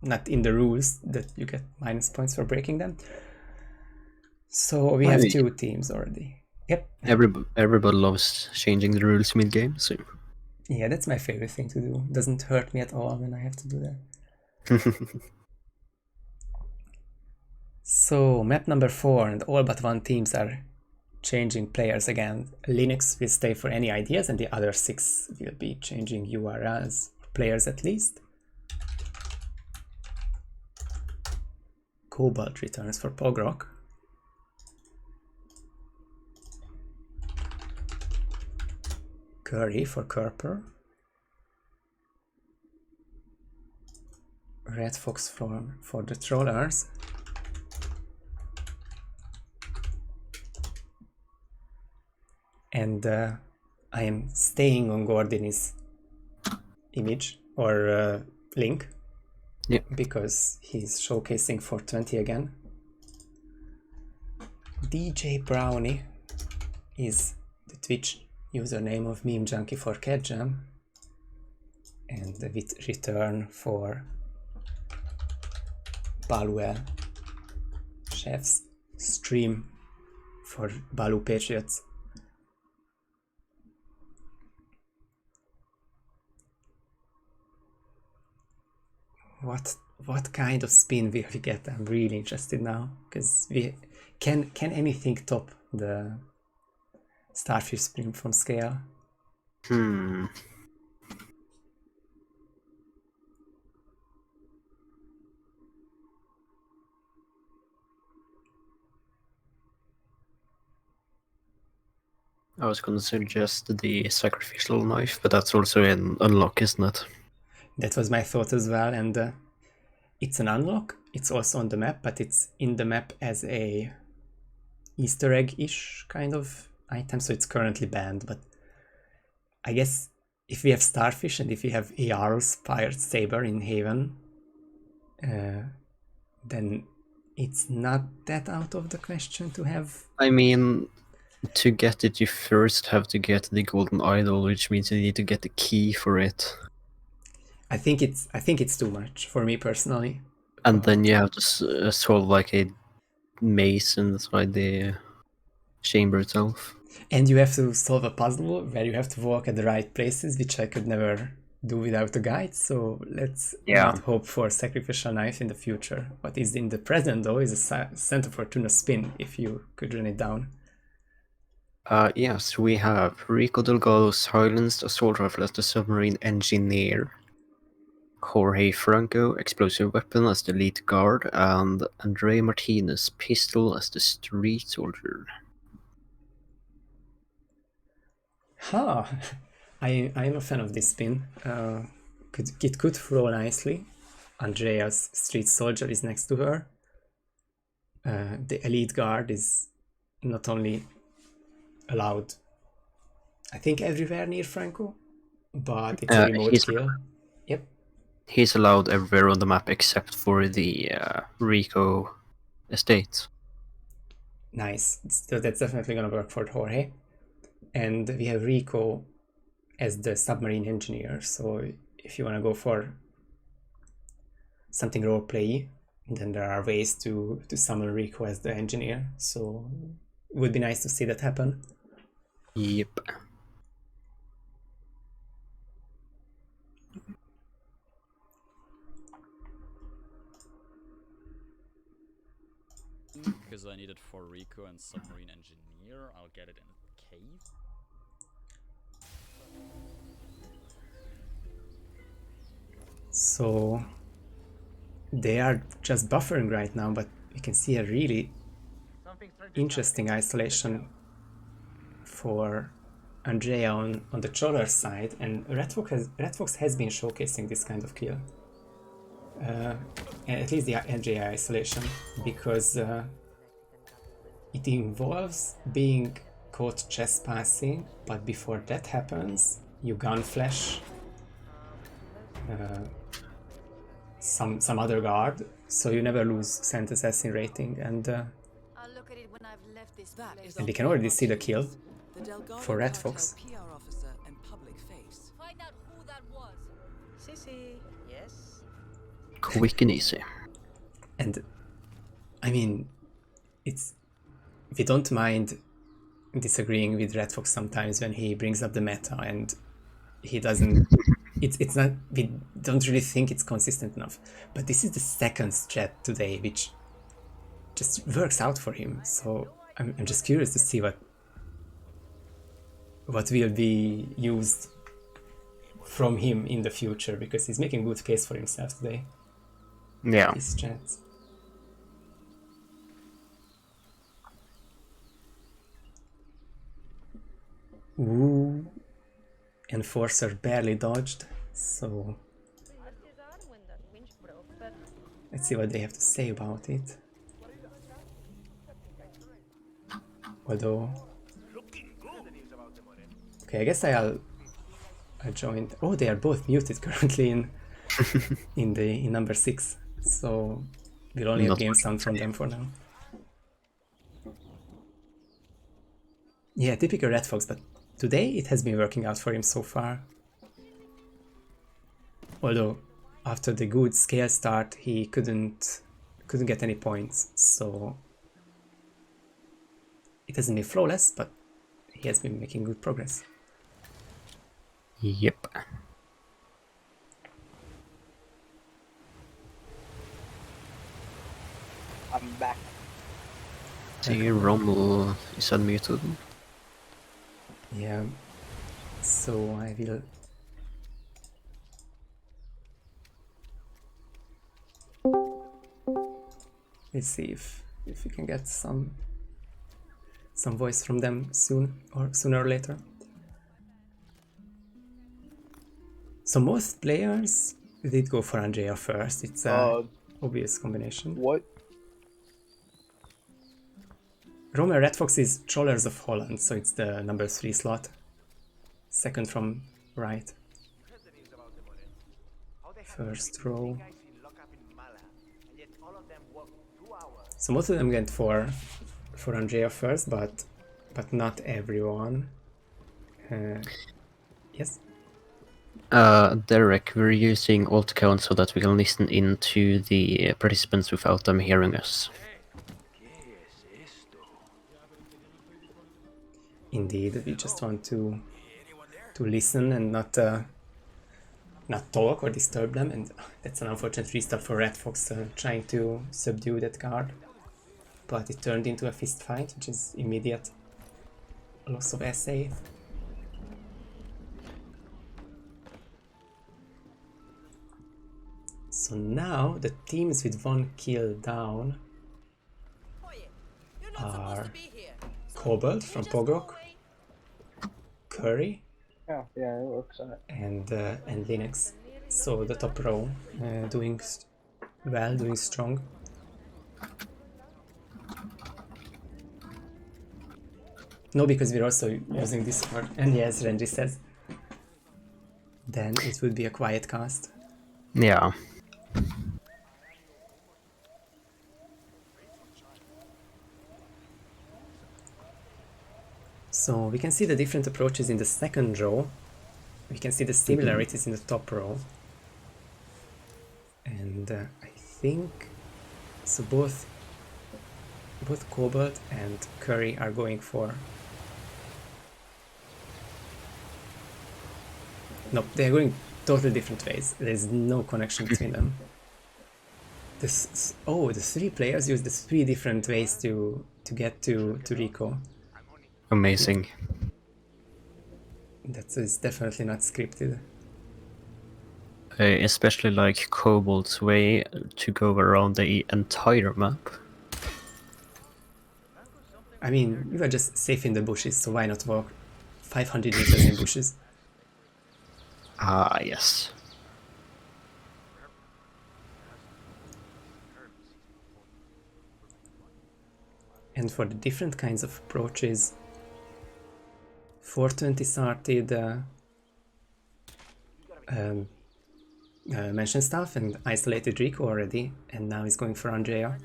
the rules that you get minus points for breaking them. So we have 2 teams already. Yep. Everybody loves changing the rules mid-game, so... Yeah, that's my favorite thing to do. Doesn't hurt me at all when I have to do that. So, map number 4 and all but 1 teams are changing players again. Linux will stay for Any Ideas, and the other 6 will be changing URLs, players at least. Cobalt returns for Pogrock. Curry for Kerper. Red Fox for the Trollers. And I am staying on Gordini's image or link. Yeah. Because he's showcasing 420 again. DJ Brownie is the Twitch username of Meme Junkie for Cat Jam. And with return for Baluel Chef's stream for Balu Patriots. What kind of spin will we get? I'm really interested now, because we can anything top the Starfish spin from Sgàil? I was gonna suggest the sacrificial knife, but that's also an unlock, isn't it? That was my thought as well, and it's an unlock. It's also on the map, but it's in the map as a Easter egg-ish kind of item, so it's currently banned. But I guess if we have Starfish and if we have Jarl's Pirate Saber in Haven, then it's not that out of the question to have. I mean, to get it, you first have to get the golden idol, which means you need to get the key for it. I think it's too much for me personally. And then you have to solve like a maze inside the chamber itself. And you have to solve a puzzle where you have to walk at the right places, which I could never do without a guide. So let's not hope for sacrificial knife in the future. What is in the present though is a Center Fortuna spin, if you could run it down. Yes, we have Rico Delgado, silenced assault rifle as the submarine engineer, Jorge Franco, explosive weapon as the lead guard, and Andre Martinez, pistol as the street soldier. Huh. I'm a fan of this spin. It could flow nicely. Andrea's street soldier is next to her. The elite guard is not only allowed, I think, everywhere near Franco, but it's a remote kill. Yep. He's allowed everywhere on the map except for the Rico estate. Nice. So that's definitely gonna work for Jorge. And we have Rico as the submarine engineer, so if you want to go for something roleplay, then there are ways to summon Rico as the engineer, so it would be nice to see that happen. Yep. Because I need it for Rico and submarine engineer, I'll get it in a cave. So they are just buffering right now, but you can see a really interesting isolation for Andrea on the Trawler side, and Red Fox has been showcasing this kind of kill. At least the Andrea isolation, because it involves being caught trespassing, but before that happens, you gun flash some other guard, so you never lose Scent Assassin rating, and we can already see the kill for Red Fox. Quick and easy. And I mean, we don't mind disagreeing with Red Fox sometimes when he brings up the meta and he doesn't. It's not. We don't really think it's consistent enough. But this is the second strat today, which just works out for him. So I'm just curious to see what will be used from him in the future, because he's making good case for himself today. Yeah. His strats. Ooh. Enforcer barely dodged, so let's see what they have to say about it. Although, okay, I guess I'll join. Oh, they are both muted currently in number 6, so we'll only have game sound from them for now. Yeah, typical Red Fox, but today it has been working out for him so far. Although after the good Sgàil start he couldn't get any points, so it hasn't been flawless, but he has been making good progress. Yep. I'm back. See, Rommel is unmuted. Yeah, so I will let's see if we can get some some voice from them soon, or sooner or later. So most players did go for Andrea first. It's a obvious combination. What? Romer Red Fox is Trollers of Holland, so it's the number 3 slot. Second from right. First row. So most of them went for Andrea first, but not everyone. Yes? Derek, we're using alt count so that we can listen into the participants without them hearing us. Indeed, we just want to listen and not talk or disturb them, and that's an unfortunate restart for Red Fox trying to subdue that guard. But it turned into a fist fight, which is immediate loss of SA. So now the teams with 1 kill down are Cobalt from Pogrok, Curry, Yeah, it works on it. and Linux. So the top row doing well, doing strong. No, because we're also using Discord. And yes, Renji says, then it would be a quiet cast. Yeah. So we can see the different approaches in the second row. We can see the similarities in the top row. And I think so both Cobalt and Curry are going for... No, they're going totally different ways. There's no connection between them. The 3 players use the 3 different ways to get to Rico. Amazing. That is definitely not scripted. Especially like Cobalt's way to go around the entire map. I mean, you are just safe in the bushes, so why not walk 500 meters in bushes? Ah, yes. And for the different kinds of approaches, 420 started mention stuff and isolated Rico already, and now he's going for Andrea.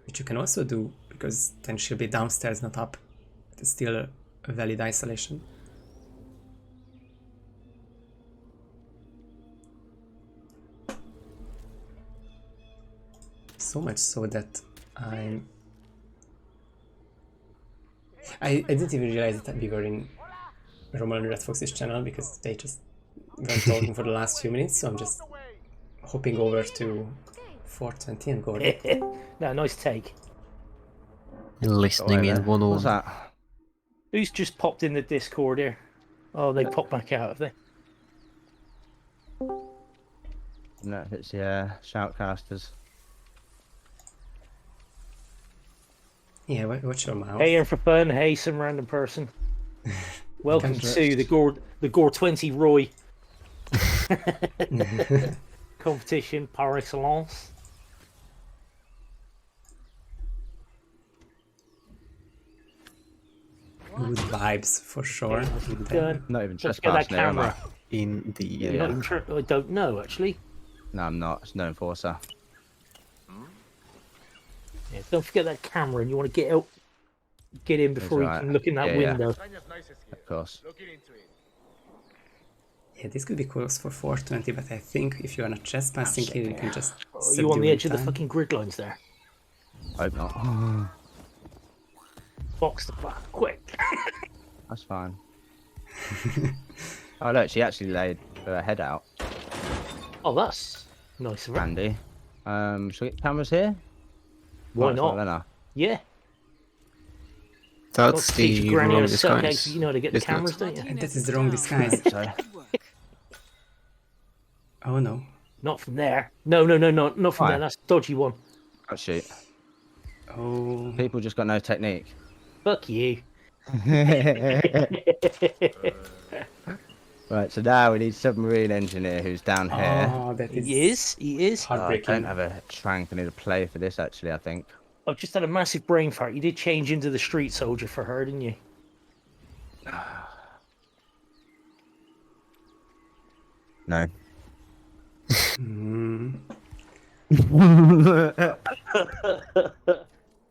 Which you can also do, because then she'll be downstairs, not up. It's still a valid isolation. So much so that I didn't even realize that we were in Roman and Red Fox's channel, because they just weren't talking for the last few minutes, so I'm just hopping over to 420 and Gordon. No, nice take. Listening in one What's on. that? Who's just popped in the Discord here? Oh, they popped back out, have they? No, it's shoutcasters. Yeah, watch your mouth. Hey, and for fun, hey, some random person. Welcome to the Gore 20 Roy competition par excellence. Good vibes for sure. Not even Let's get that trespassing there, am I? camera. In the You're not even I don't know, actually. No, I'm not. It's no enforcer. Yeah, don't forget that camera, and you want to get in before you can look in that window. Of course. Yeah, this could be close for 420, but I think if you are not trespassing here, you can just. You on the edge of the fucking grid lines there. Hope not. Box the fuck quick. That's fine. Oh look, she actually laid her head out. Oh, that's nice of her. Handy. Should we get cameras here? Why Might as well, not? then, Yeah. That's Not teach the your granny how wrong to suck disguise. eggs, you know how to get the Isn't it? cameras, don't you? And that is the wrong disguise. Oh no. Not from there. No, not from there. That's a dodgy one. Oh shoot. Oh. People just got no technique. Fuck you. Right, so now we need submarine engineer who's down here. Oh, that is. He is. Oh, I Heartbreaking. don't have a trank. I need a play for this, actually, I think. I've just had a massive brain fart. You did change into the street soldier for her, didn't you? No.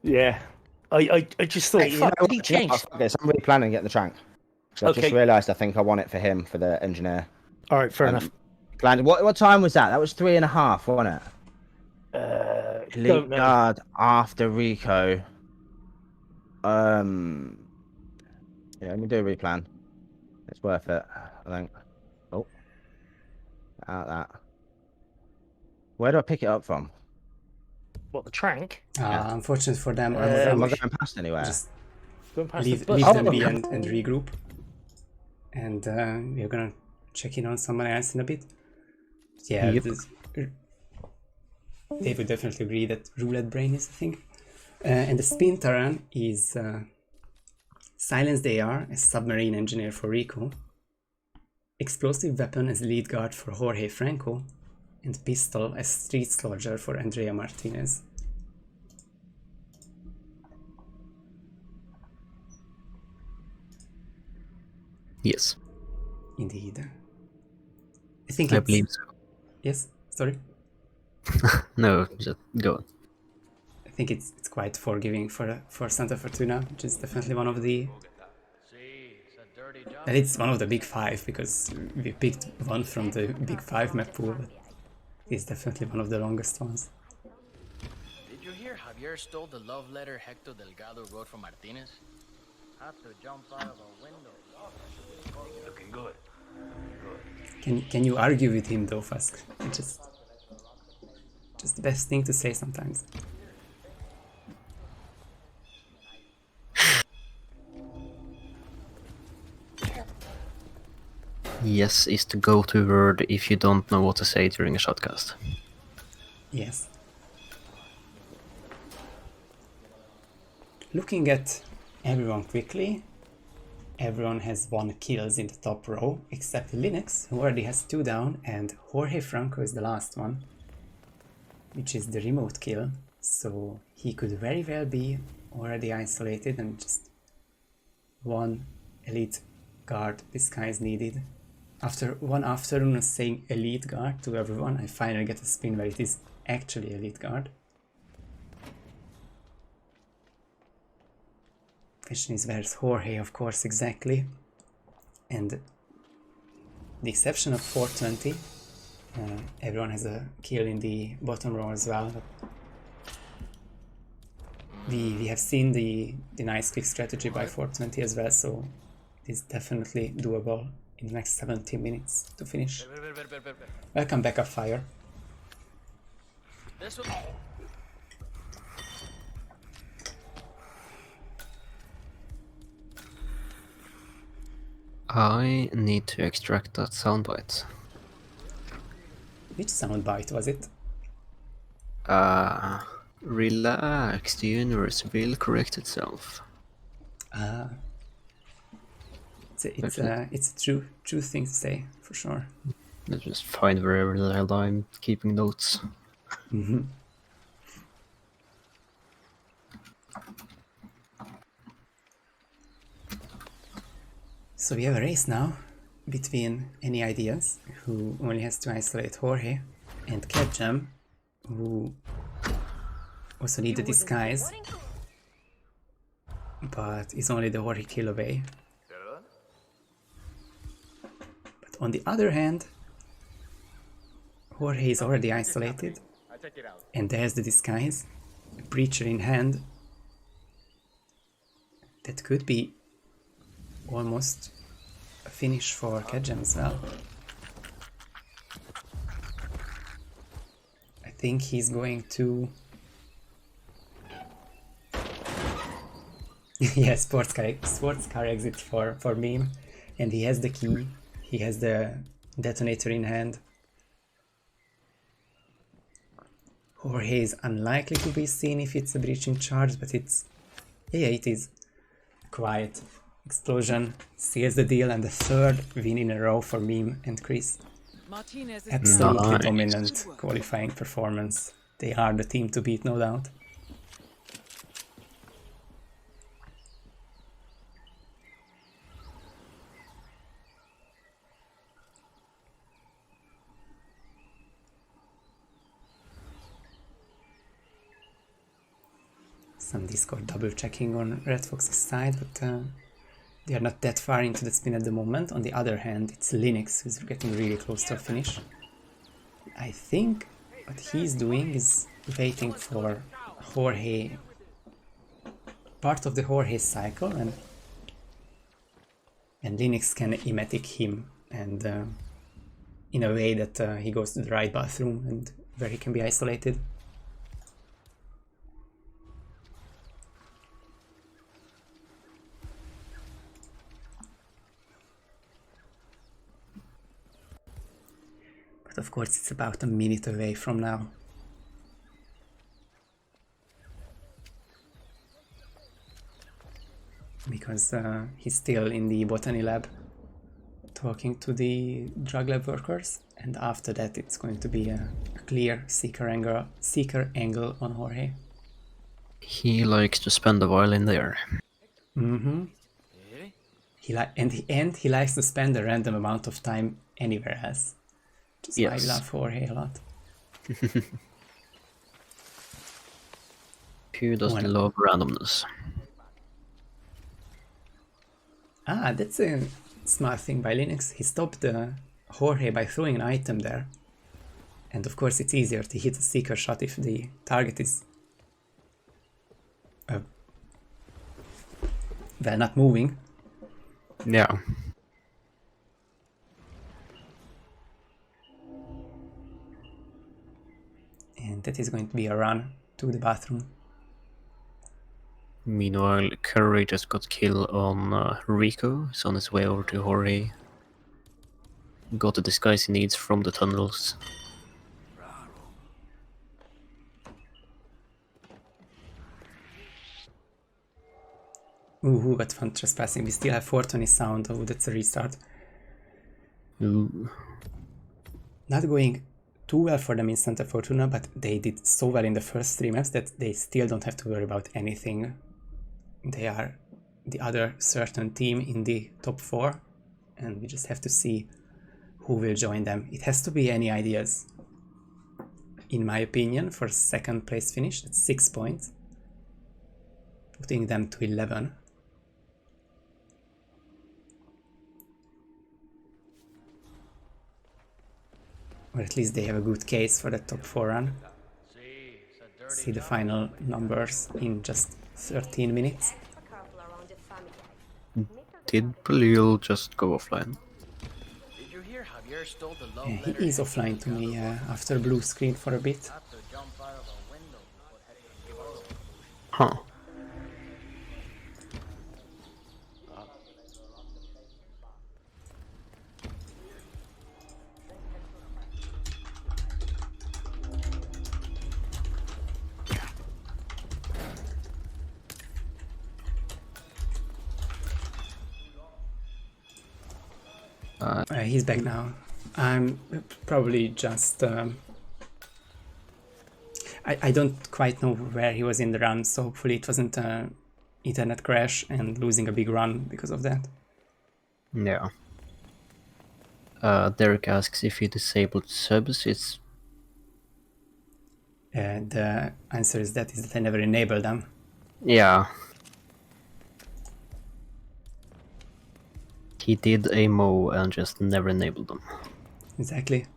Yeah. I just thought, Hey, fuck, you know did he what? change? Okay, so I'm really planning to get the trank. So I've just Okay. realised I think I want it for him, for the engineer. All right, fair enough. Planned. What time was that? That was 3.5, wasn't it? Don't Elite know. guard after Rico. Yeah, let me do a replan. It's worth it, I think. Oh. Out that. Where do I pick it up from? What, the trank? Yeah. Unfortunate for them. Am I going past anywhere? Just Going past leave the bus. them be and regroup. And we're gonna check in on someone else in a bit. Yeah, Yep. they would definitely agree that roulette brain is the thing. And the spin Terran is Silence AR as submarine engineer for Rico, explosive weapon as lead guard for Jorge Franco, and pistol as street soldier for Andrea Martinez. Yes. Indeed. I think I it's... believe so. Yes, sorry. No, just go on. I think it's quite forgiving for Santa Fortuna, which is definitely one of the... And it's one of the big five, because we picked one from the big five map pool, but it's definitely one of the longest ones. Did you hear Javier stole the love letter Hector Delgado wrote for Martinez? Had to jump out of a window. Looking good. Can you argue with him though, Fusk? It's just the best thing to say sometimes. Yes is the go-to word if you don't know what to say during a shotcast. Yes. Looking at everyone quickly, everyone has 1 kills in the top row, except Linux, who already has 2 down, and Jorge Franco is the last one, which is the remote kill, so he could very well be already isolated and just 1 elite guard disguise needed. After 1 afternoon of saying elite guard to everyone, I finally get a spin where it is actually elite guard. Question is, where's Jorge, of course, exactly. And the exception of 420, everyone has a kill in the bottom row as well. But we have seen the nice quick strategy by 420 as well, so it is definitely doable in the next 17 minutes to finish. Welcome back up, Fire. This was... I need to extract that soundbite. Which soundbite was it? Relax, the universe will correct itself. It's a true thing to say, for sure. Let's just find wherever the hell I'm keeping notes. Mm-hmm. So we have a race now between Any Ideas, who only has to isolate Jorge, and Ketchum, who also need the disguise, but is only the Jorge kill away. But on the other hand, Jorge is already isolated, and there's the disguise, a Preacher in hand. That could be almost a finish for Ketchum as well. I think he's going to... yeah, sports car exit for meme, and he has the key, he has the detonator in hand. Jorge is unlikely to be seen if it's a breaching charge, but it's... Yeah, it is. Quiet. Explosion seals the deal, and the third win in a row for Meme and Chris. Martinez is Absolutely nice. dominant qualifying performance. They are the team to beat, no doubt. Some Discord double checking on Red Fox's side, but they are not that far into the spin at the moment. On the other hand, it's Linux who's getting really close to a finish. I think what he's doing is waiting for Jorge, part of the Jorge cycle, and Linux can emetic him, and in a way that he goes to the right bathroom and where he can be isolated. But of course it's about a minute away from now. Because he's still in the botany lab talking to the drug lab workers, and after that it's going to be a clear seeker angle on Jorge. He likes to spend a while in there. Mm-hmm. He likes to spend a random amount of time anywhere else. Which is why I love Jorge a lot. Who doesn't love randomness? Ah, that's a smart thing by Linux. He stopped Jorge by throwing an item there. And of course it's easier to hit a seeker shot if the target is well, not moving. Yeah. And that is going to be a run to the bathroom. Meanwhile, Curry just got killed on Rico. He's on his way over to Jorge. Got the disguise he needs from the tunnels. Ooh, who got fun trespassing? We still have Fortuna sound. Oh, that's a restart. Ooh. Not going too well for them in Santa Fortuna, but they did so well in the first 3 maps that they still don't have to worry about anything. They are the other certain team in the top 4, and we just have to see who will join them. It has to be Any Ideas, in my opinion, for second place finish. That's 6 points, putting them to 11. Or at least they have a good case for the top 4 run. See the final numbers in just 13 minutes. Did Palil just go offline? Did you hear Javier stole the love Yeah, letter? he is offline to me after blue screen for a bit. Huh. He's back now. I'm probably just... I don't quite know where he was in the run, so hopefully it wasn't an internet crash and losing a big run because of that. Yeah. Derek asks if he disabled subs. It's... The answer is that I never enabled them. Yeah. He did a Mo and just never enabled them. Exactly.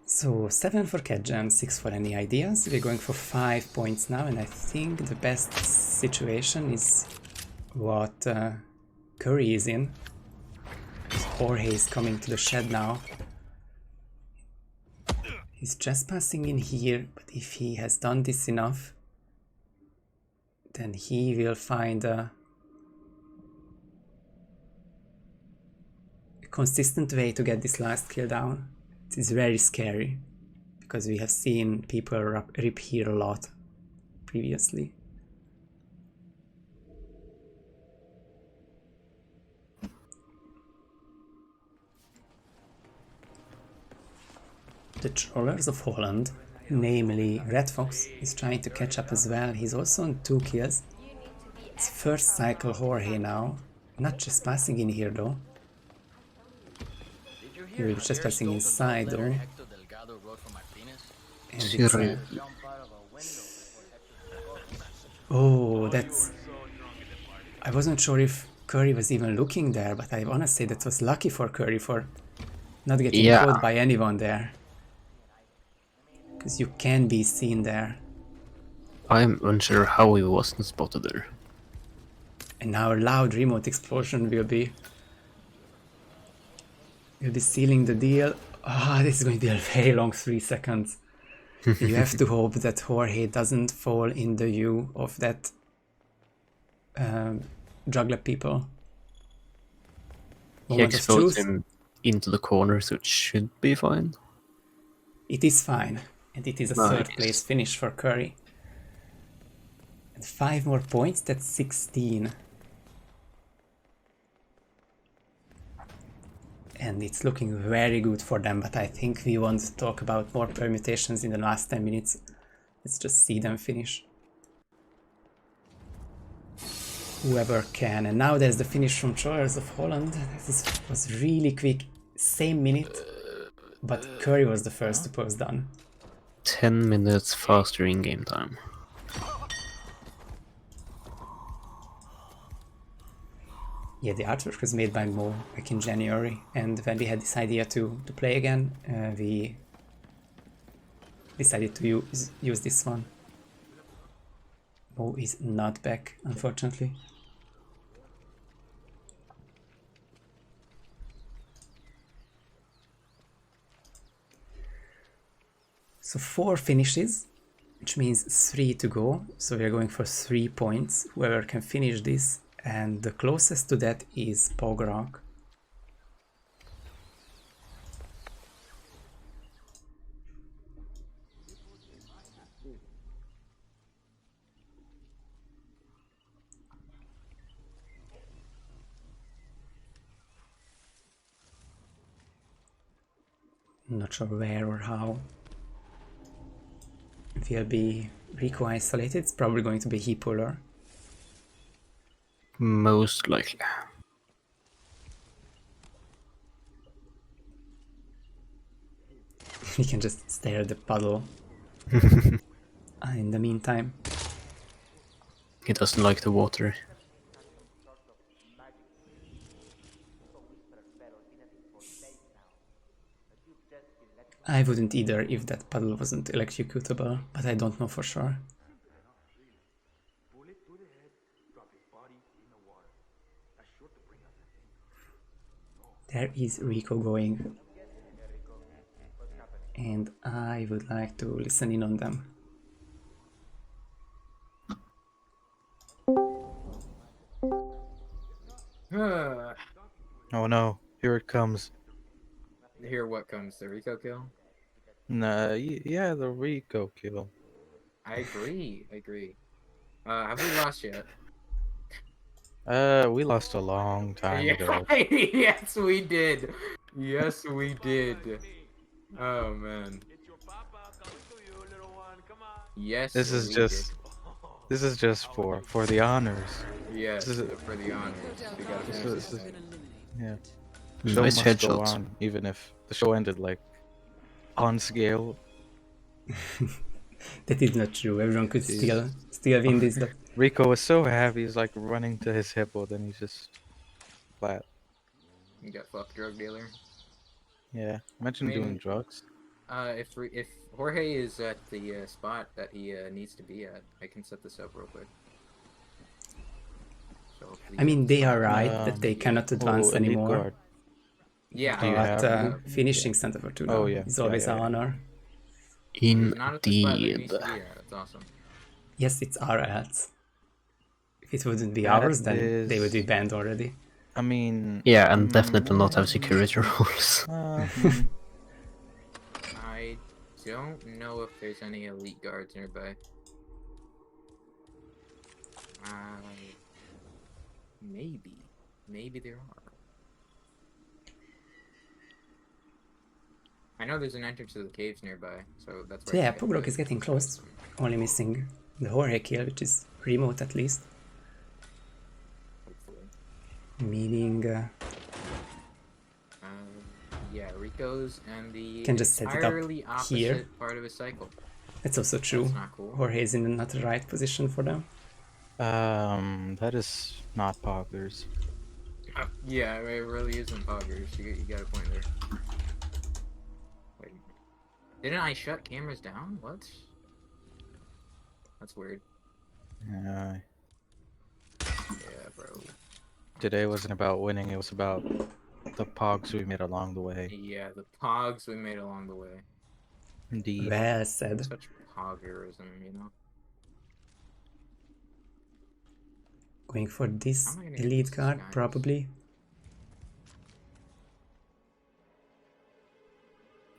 So 7 for Kedjan, 6 for Any Ideas. We're going for 5 points now, and I think the best situation is what Curry is in. Jorge is coming to the shed now. He's just passing in here, but if he has done this enough, then he will find a consistent way to get this last kill down. It is very scary, because we have seen people rip here a lot previously. The Trollers of Holland, namely Red Fox, is trying to catch up as well. He's also on 2 kills. It's first cycle Jorge now. Not just passing in here though. He will be just passing inside though. And it's oh, that's... I wasn't sure if Curry was even looking there, but I wanna say that was lucky for Curry for not getting caught by anyone there. Because you can be seen there. I'm unsure how he wasn't spotted there. And now a loud remote explosion will be sealing the deal. Ah, this is going to be a very long 3 seconds. You have to hope that Jorge doesn't fall in the view of that juggler people. He exposed him into the corner, so it should be fine. It is fine, and it is a third place finish for Curry. And 5 more points, that's 16. And it's looking very good for them, but I think we want to talk about more permutations in the last 10 minutes. Let's just see them finish. Whoever can. And now there's the finish from Trollers of Holland. This was really quick, same minute, but Curry was the first to post done. 10 minutes faster in game time. Yeah, the artwork was made by Mo back in January, and when we had this idea to play again, we decided to use this one. Mo is not back, unfortunately. So 4 finishes, which means 3 to go, so we are going for 3 points, whoever can finish this. And the closest to that is Pogrok. Not sure where or how. If he'll be Rico isolated, it's probably going to be he puller. Most likely. We can just stare at the puddle in the meantime. He doesn't like the water. I wouldn't either if that puddle wasn't electrocutable, but I don't know for sure. There is Rico going, and I would like to listen in on them. Oh no, here it comes. Here what comes? The Rico kill? Nah, yeah, the Rico kill. I agree. Have we lost yet? We lost a long time ago. Yes, we did. Yes, we did. Oh man. Yes. This is just for the honors. Yes, for the honors. We gotta finish this. Yeah. The show Nice must go headshots. on, even if the show ended like on Sgàil. That is not true. Everyone could still win this. But Rico was so happy, he's like running to his hippo, then he's just flat. You got fucked, drug dealer. Yeah, imagine doing drugs. If Jorge is at the spot that he needs to be at, I can set this up real quick. So I mean, they are right that they cannot advance anymore. Guard. Yeah, but finishing Santa Fortuna is always an honor. Indeed. That's awesome. Yes, it's our ads. If it wouldn't be ours, then they would be banned already. I mean... Yeah, and definitely not have security rules. I don't know if there's any elite guards nearby. Maybe. Maybe there are. I know there's an entrance to the caves nearby, so that's So where. yeah, Pogrok is getting close. Only missing the Jorge kill, which is remote at least. Hopefully. Meaning... yeah, Rico's and the can just set it up entirely opposite here. part of his cycle. That's also true. That's not cool. Jorge is in not the right position for them. That is not Poggers. Yeah, it really isn't Poggers. You got a point there. Wait. Didn't I shut cameras down? What? That's weird. Yeah. Yeah, bro. Today wasn't about winning, it was about the pogs we made along the way. Yeah, the pogs we made along the way. Indeed. Well said. Such poggerism, you know? Going for this How am I gonna get elite this card, guy? probably.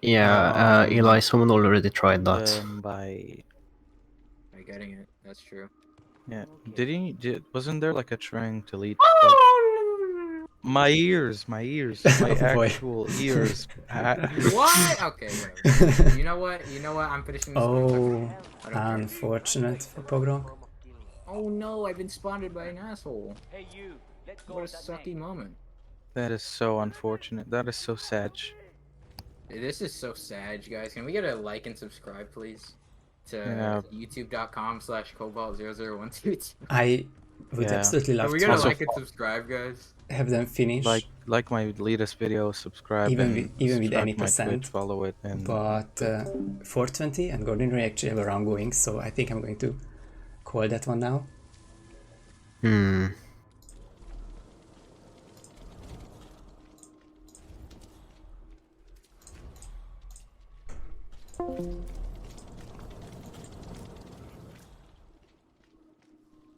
Yeah, Eli, someone already tried that. By getting it, that's true. yeah, wasn't there like a trying to lead? My ears, my Oh, boy. actual ears. What? Okay, whatever. You know what? I'm finishing this. Oh, I don't care. unfortunate for Pogrok. Oh no, I've been spotted by an asshole. Hey you, let's go What a with that sucky name. moment. That is so unfortunate. That is so sad. This is so sad, guys. Can we get a like and subscribe, please? To Yeah. youtube.com/cobalt00122. I would absolutely love Can we to get a like and subscribe, guys? have them finish. Like my latest video, subscribe. even and with subscribe any to my percent. Twitch, follow it, and But 420 and Golden Ray actually have a round going, so I think I'm going to call that one now.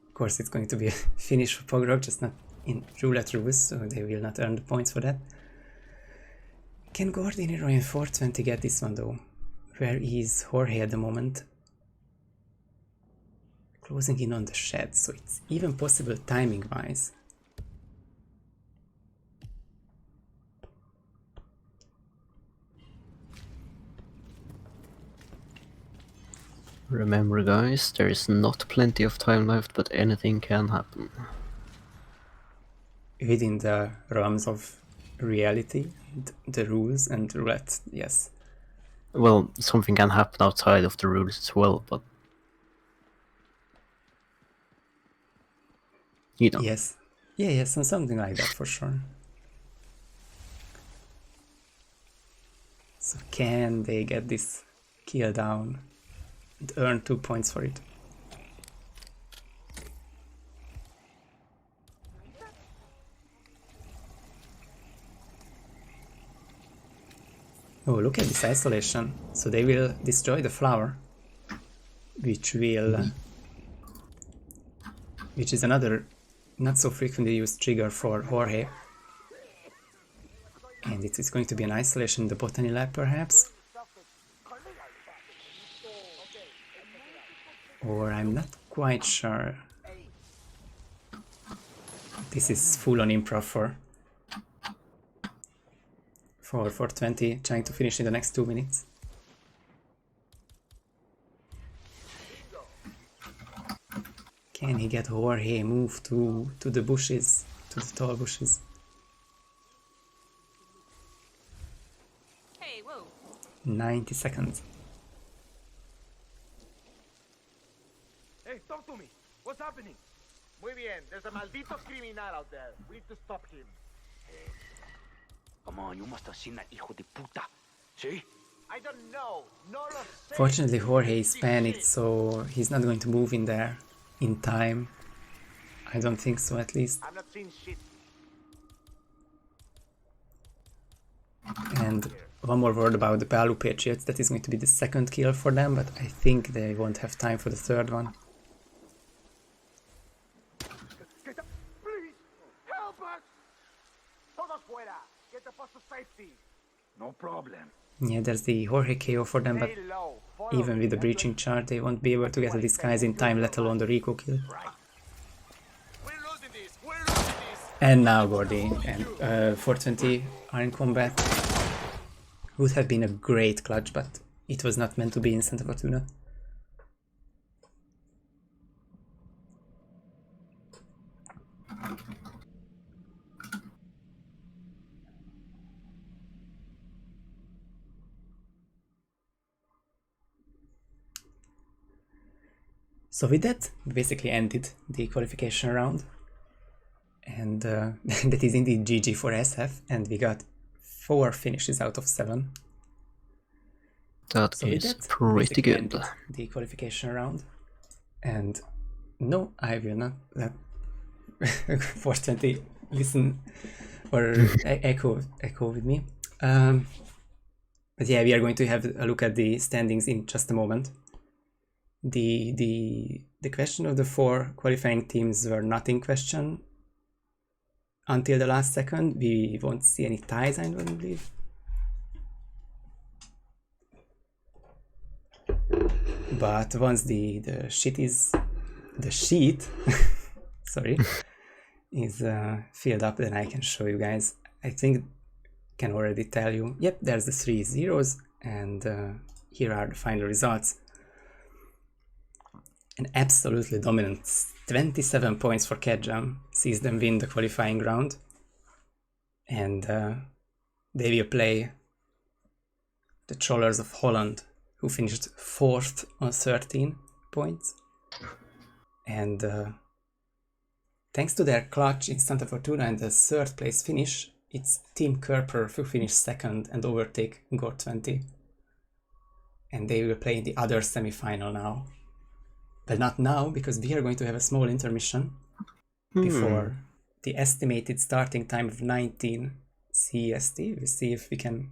Of course, it's going to be a finish for Pogrok, just not in roulette rules, so they will not earn the points for that. Can Golden Ray and 420 get this one though? Where is Jorge at the moment? Closing in on the shed, so it's even possible timing-wise. Remember guys, there is not plenty of time left, but anything can happen. Within the realms of reality, the rules and roulette, yes. Well, something can happen outside of the rules as well, but... you know. Yes. Yeah, yes, something like that for sure. So can they get this kill down and earn 2 points for it? Oh, look at this isolation. So they will destroy the flower, which will... which is another not so frequently used trigger for Jorge. And it is going to be an isolation in the botany lab, perhaps? Or I'm not quite sure. This is full on improv for 420, trying to finish in the next 2 minutes. Can he get Jorge move to the bushes, to the tall bushes? Hey, whoa. 90 seconds. Hey, talk to me. What's happening? Muy bien, there's a maldito criminal out there. We need to stop him. Come on, you must have seen that hijo de puta. See? I don't know. No lo sé. Fortunately, Jorge is panicked, so he's not going to move in there in time. I don't think so, at least. I'm not seeing shit. And one more word about the Balu Patriots. That is going to be the second kill for them, but I think they won't have time for the third one. Please, help us. No problem. Yeah, there's the Jorge KO for them, but even with the breaching chart, they won't be able to get a disguise in time, let alone the Rico kill. And now Gordy and 420 are in combat. Would have been a great clutch, but it was not meant to be in Santa Fortuna. So with that, we basically ended the qualification round. And that is indeed GG for SF, and we got 4 finishes out of 7. That is pretty good. The qualification round, and no, I will not let 420 listen or echo with me. But yeah, we are going to have a look at the standings in just a moment. The question of the 4 qualifying teams were not in question until the last second. We won't see any ties, I don't believe. But once the sheet sorry, is filled up, then I can show you guys. I think can already tell you. Yep, there's the 3 zeros, and here are the final results. An absolutely dominant 27 points for Catjam sees them win the qualifying round, and they will play the Trollers of Holland, who finished 4th on 13 points. And thanks to their clutch in Santa Fortuna and the 3rd place finish, it's Team Kerper who finished 2nd and overtake Gore20. And they will play in the other semi-final now. But not now, because we are going to have a small intermission before the estimated starting time of 19 CEST. We'll see if we can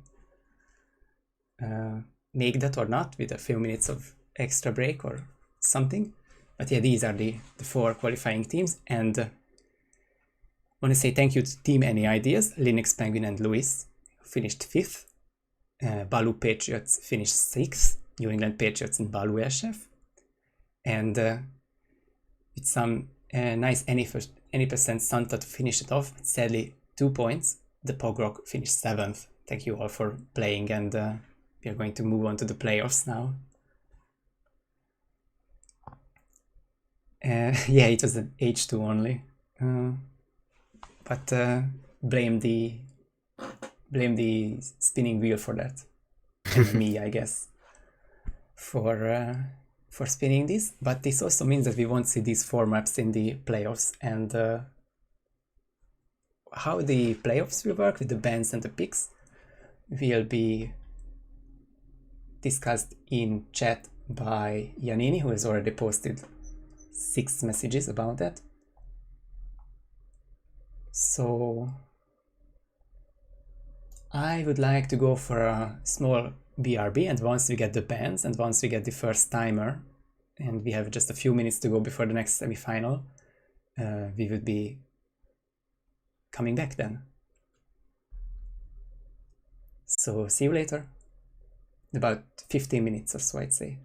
make that or not with a few minutes of extra break or something. But yeah, these are the 4 qualifying teams, and I want to say thank you to Team Any Ideas, Linux Penguin and Lewis, who finished 5th, Balu Patriots finished 6th, New England Patriots and Balu SF, and with some nice any% Santa to finish it off. Sadly, 2 points, the Pogrock finished 7th. Thank you all for playing, and we are going to move on to the playoffs now. Yeah, it was an H2 only, but blame the spinning wheel for that, and me, I guess, for spinning this. But this also means that we won't see these 4 maps in the playoffs, and how the playoffs will work with the bans and the picks will be discussed in chat by Yannini, who has already posted 6 messages about that. So I would like to go for a small BRB, and once we get the bans and once we get the first timer, and we have just a few minutes to go before the next semi-final, we would be coming back then. So see you later. About 15 minutes or so, I'd say.